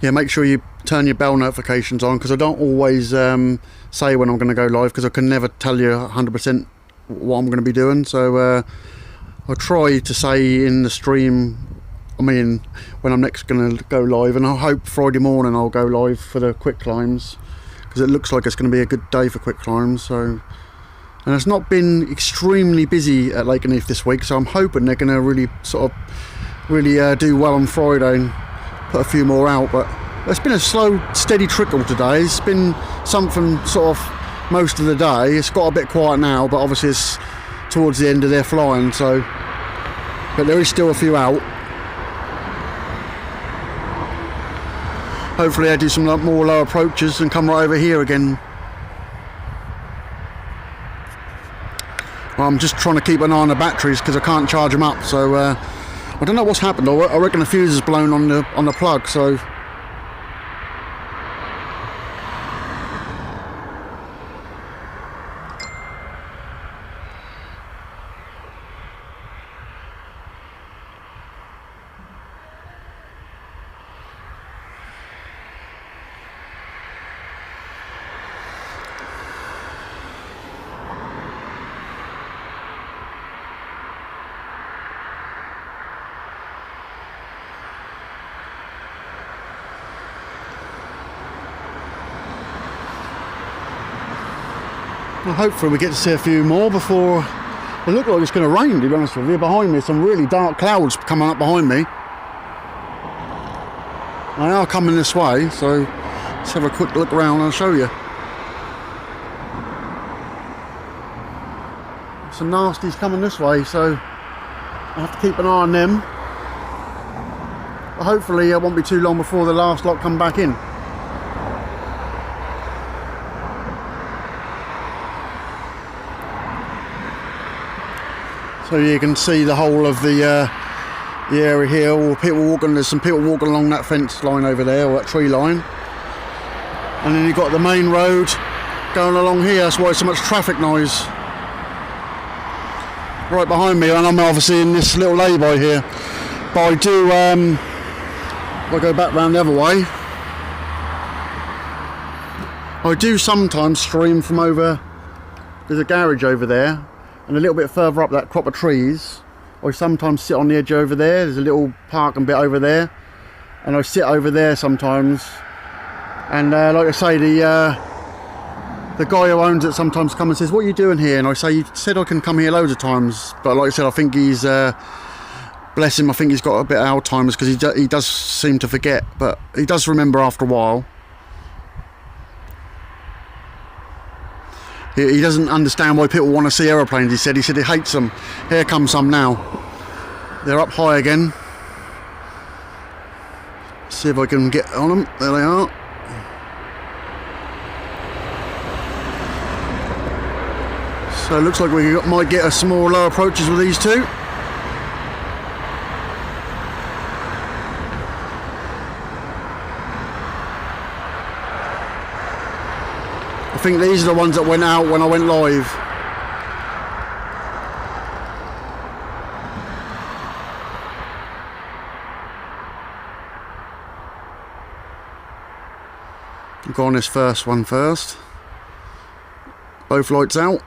Yeah, make sure you turn your bell notifications on, because I don't always say when I'm going to go live, because I can never tell you 100% what I'm going to be doing. So I'll try to say in the stream, when I'm next going to go live, and I hope Friday morning I'll go live for the quick climbs, because it looks like it's going to be a good day for quick climbs. So, and it's not been extremely busy at Lakenheath this week, so I'm hoping they're going to really do well on Friday and put a few more out. But it's been a slow, steady trickle today. It's been something sort of most of the day. It's got a bit quiet now, but obviously it's towards the end of their flying, so, but there is still a few out. Hopefully I do some more low approaches and come right over here again. Well, I'm just trying to keep an eye on the batteries, because I can't charge them up, so I don't know what's happened. I reckon the fuse is blown on the plug, so well, hopefully we get to see a few more before. It looks like it's going to rain, to be honest with you. Behind me, some really dark clouds coming up behind me. They are coming this way, so let's have a quick look around and I'll show you. Some nasties coming this way, so I have to keep an eye on them. But hopefully it won't be too long before the last lot come back in. So you can see the whole of the area here. All people walking. There's some people walking along that fence line over there, or that tree line. And then you've got the main road going along here. That's why there's so much traffic noise. Right behind me, and I'm obviously in this little lay-by here. But I do, if I go back round the other way, I do sometimes stream from over. There's a garage over there. And a little bit further up that crop of trees, I sometimes sit on the edge over there. There's a little parking bit over there, and I sit over there sometimes. And like I say, the guy who owns it sometimes comes and says, "What are you doing here?" And I say, "You said I can come here loads of times." But like I said, I think he's bless him. I think he's got a bit of Alzheimer's, because he does seem to forget, but he does remember after a while. He doesn't understand why people want to see aeroplanes. He said he hates them. Here come some now. They're up high again. See if I can get on them. There they are. So it looks like we might get some more low approaches with these two. I think these are the ones that went out when I went live. I'll go on this first one first. Both lights out.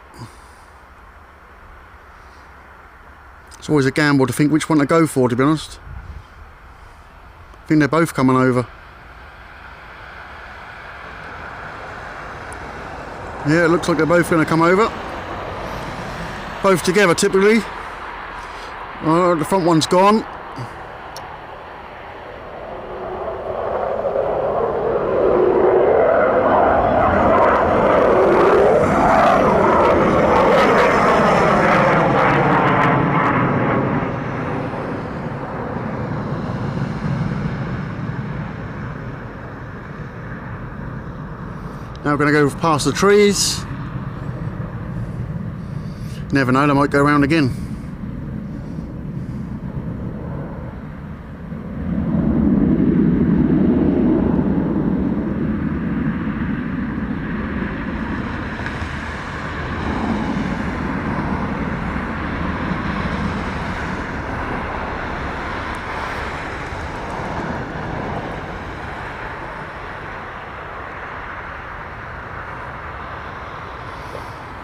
It's always a gamble to think which one to go for, to be honest. I think they're both coming over. Yeah, it looks like they're both going to come over. Both together, typically. The front one's gone. Now we're going to go past the trees. Never know, they might go around again.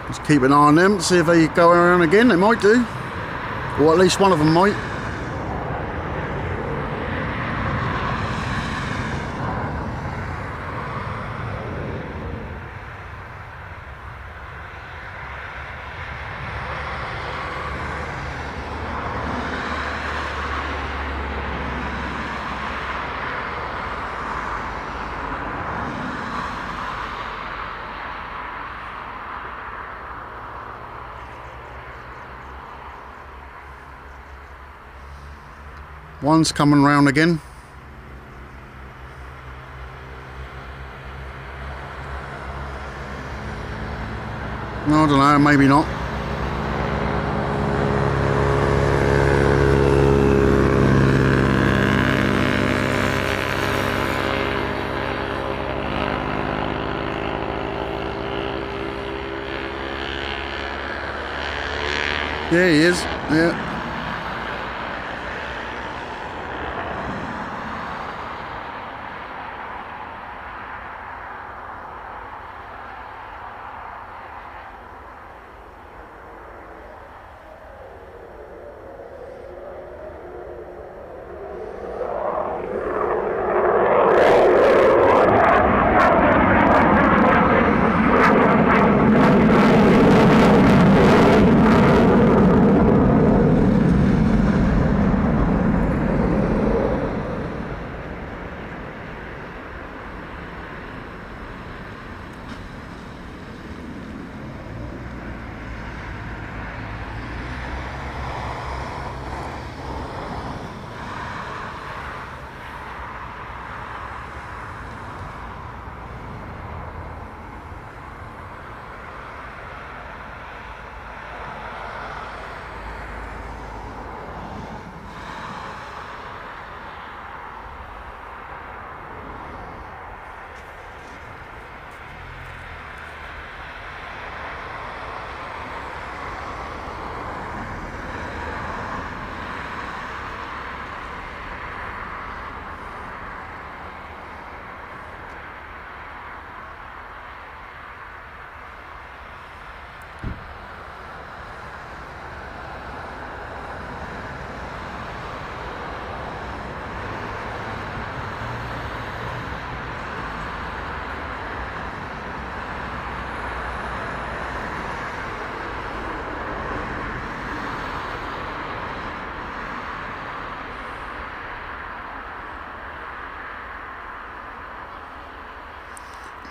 Just keep an eye on them, see if they go around again. They might do, or at least one of them might. One's coming round again. No, I don't know, maybe not. Yeah, he is. Yeah.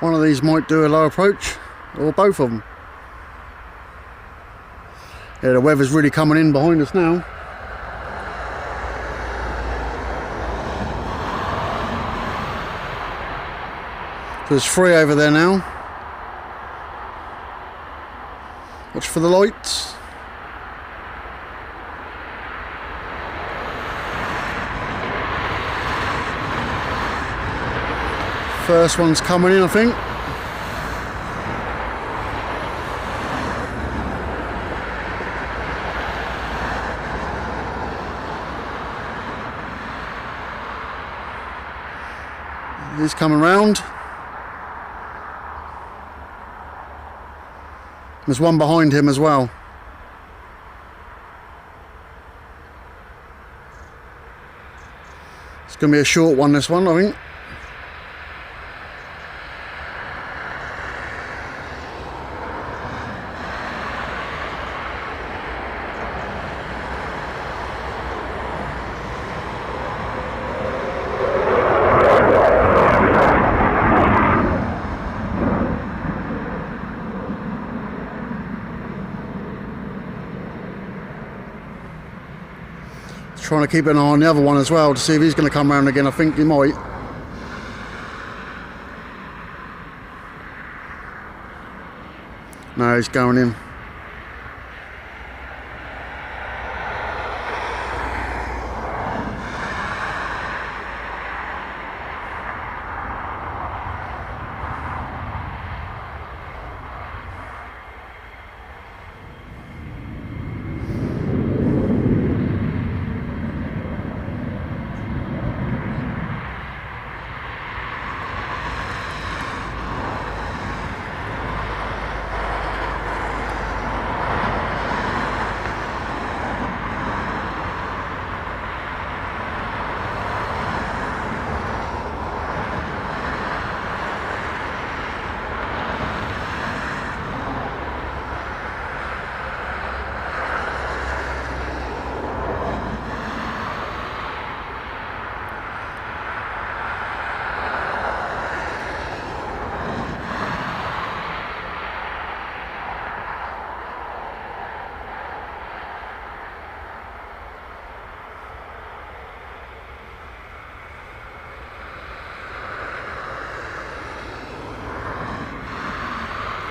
One of these might do a low approach, or both of them. Yeah, the weather's really coming in behind us now. There's 3 over there now. Watch for the lights. First one's coming in, I think. He's coming round. There's one behind him as well. It's going to be a short one, this one, I think. Trying to keep an eye on the other one as well to see if he's going to come round again. I think he might. No, he's going in.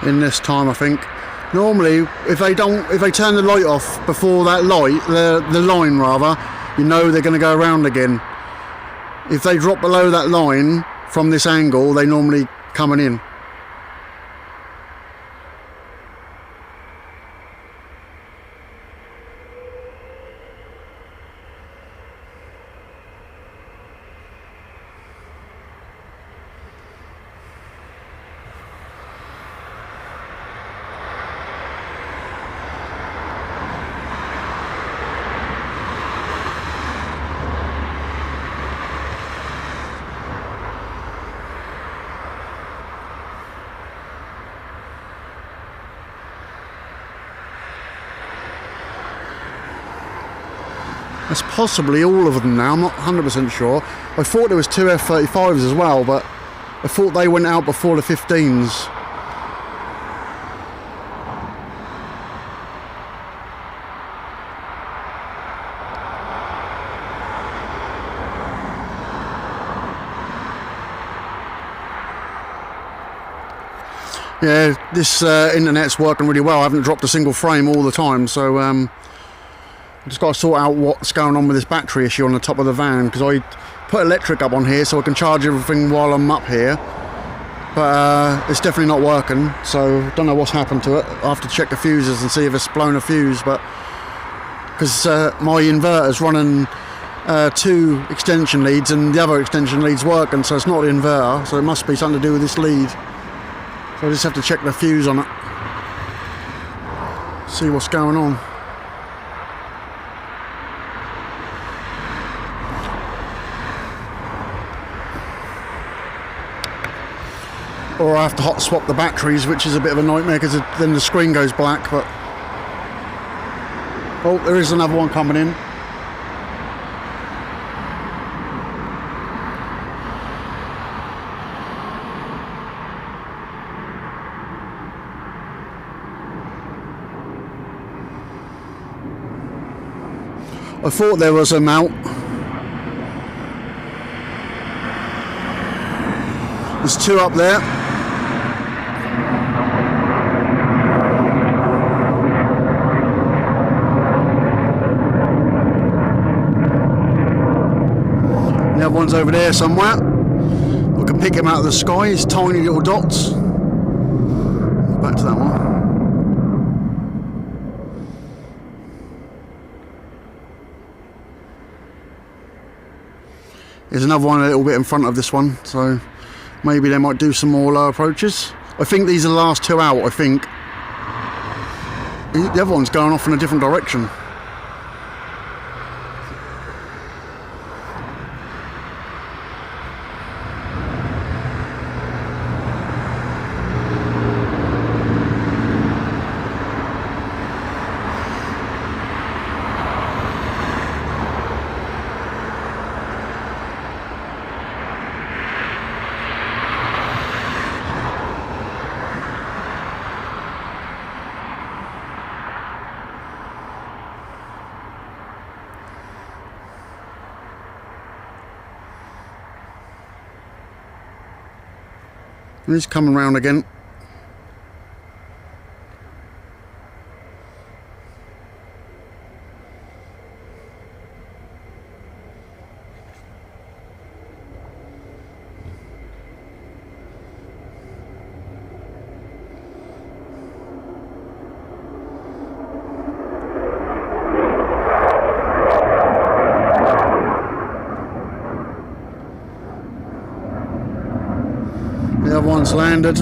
In this time, I think. Normally, if they turn the light off before that light, the line rather, you know they're going to go around again. If they drop below that line from this angle, they normally coming in. That's possibly all of them now, I'm not 100% sure. I thought there was 2 F-35s as well, but I thought they went out before the 15s. Yeah, this internet's working really well. I haven't dropped a single frame all the time, so I've just got to sort out what's going on with this battery issue on the top of the van, because I put electric up on here so I can charge everything while I'm up here, but it's definitely not working, so don't know what's happened to it. I'll have to check the fuses and see if it's blown a fuse, but because my inverter's running 2 extension leads and the other extension lead's working, so it's not the inverter, so it must be something to do with this lead. So I just have to check the fuse on it, see what's going on. Or I have to hot swap the batteries, which is a bit of a nightmare because then the screen goes black. But oh, there is another one coming in. I thought there was a mount. There's 2 up there. The other one's over there somewhere. I can pick him out of the sky. It's tiny little dots. Back to that one. There's another one a little bit in front of this one, so maybe they might do some more low approaches. I think these are the last 2 out, I think. The other one's going off in a different direction. And he's coming round again. The other one's landed.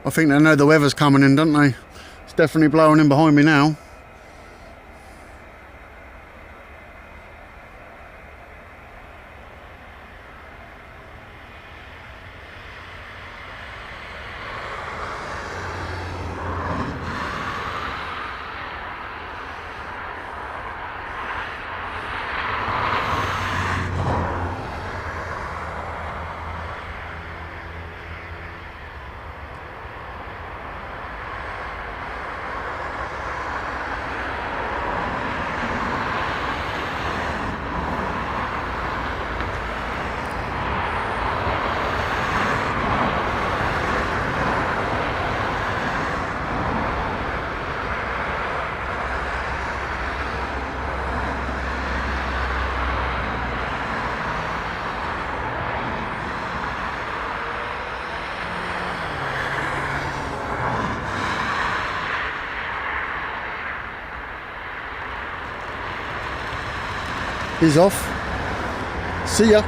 I think they know the weather's coming in, don't they? It's definitely blowing in behind me now. He's off. See ya.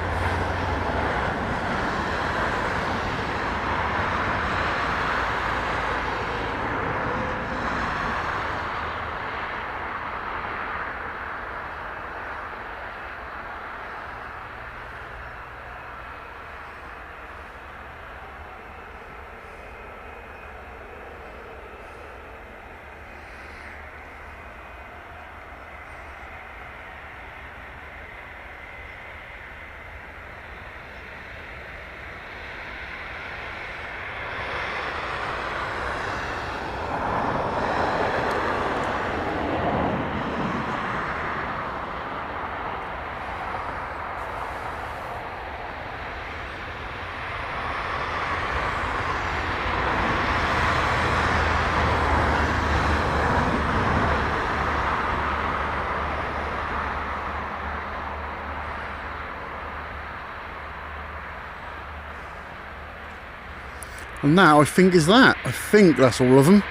And that, I think, is that. I think that's all of them.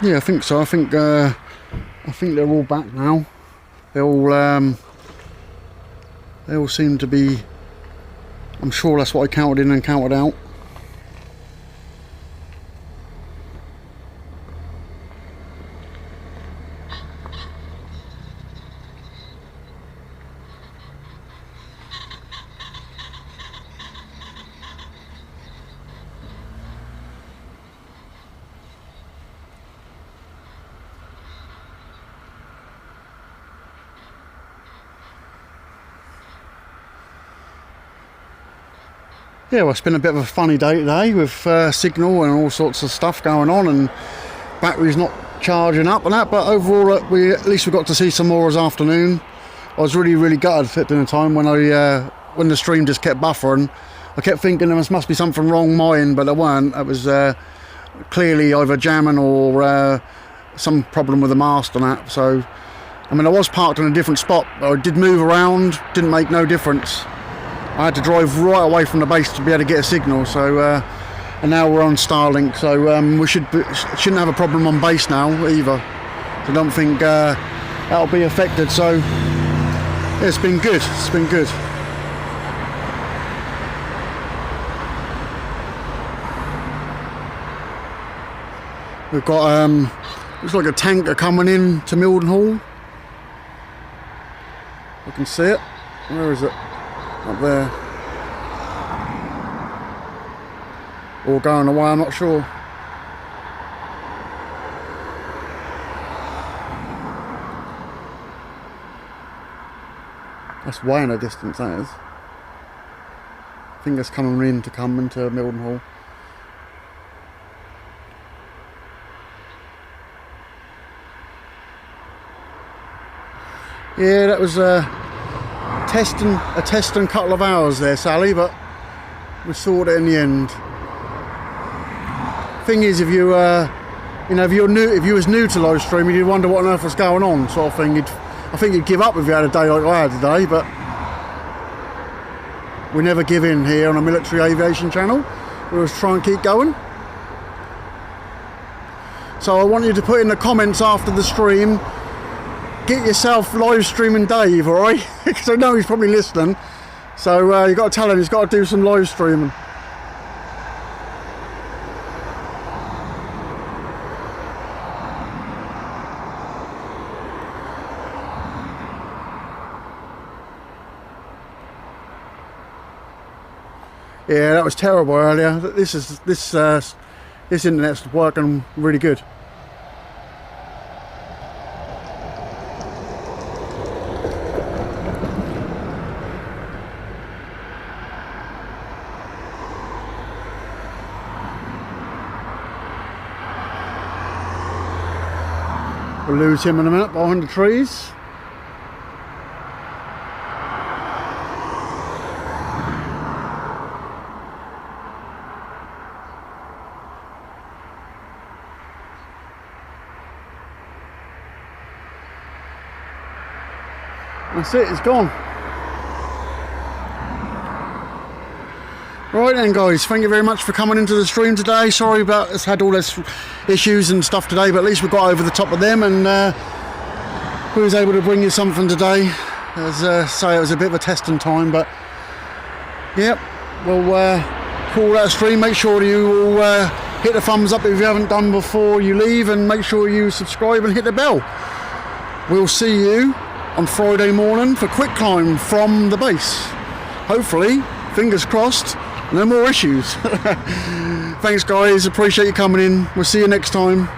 Yeah, I think so. I think they're all back now. They all seem to be. I'm sure that's what I counted in and counted out. Yeah, well, it's been a bit of a funny day today with signal and all sorts of stuff going on, and batteries not charging up and that. But overall, at least we got to see some more this afternoon. I was really gutted at dinner time when when the stream just kept buffering. I kept thinking there must be something wrong mine, but there weren't. It was clearly either jamming or some problem with the mast and that. So, I mean, I was parked in a different spot, but I did move around. Didn't make no difference. I had to drive right away from the base to be able to get a signal. So, and now we're on Starlink, so we shouldn't have a problem on base now either. So I don't think that'll be affected. So yeah, it's been good. It's been good. We've got looks like a tanker coming in to Mildenhall. I can see it. Where is it? Up there. Or going away, I'm not sure. That's way in the distance, that is. I think that's coming in to come into Mildenhall. Yeah, that was a testing couple of hours there, Sally, but we sorted it in the end. Thing is, if you if you was new to live streaming, you'd wonder what on earth was going on, sort of thing. I think you'd give up if you had a day like I had today, but we never give in here on a military aviation channel. We always try and keep going. So I want you to put in the comments after the stream, get yourself live streaming Dave, alright? Because I know he's probably listening. So you've got to tell him he's got to do some live streaming. Yeah, that was terrible earlier. This internet's working really good. We'll lose him in a minute behind the trees. That's it, it's gone. Right then guys, thank you very much for coming into the stream today. Sorry about us had all this issues and stuff today, but at least we got over the top of them, and we was able to bring you something today. As say, it was a bit of a testing time, but yep, we'll call that a stream. Make sure you all hit the thumbs up if you haven't done before you leave, and make sure you subscribe and hit the bell. We'll see you on Friday morning for Quick Climb from the base. Hopefully, fingers crossed, no more issues. Thanks guys, appreciate you coming in. We'll see you next time.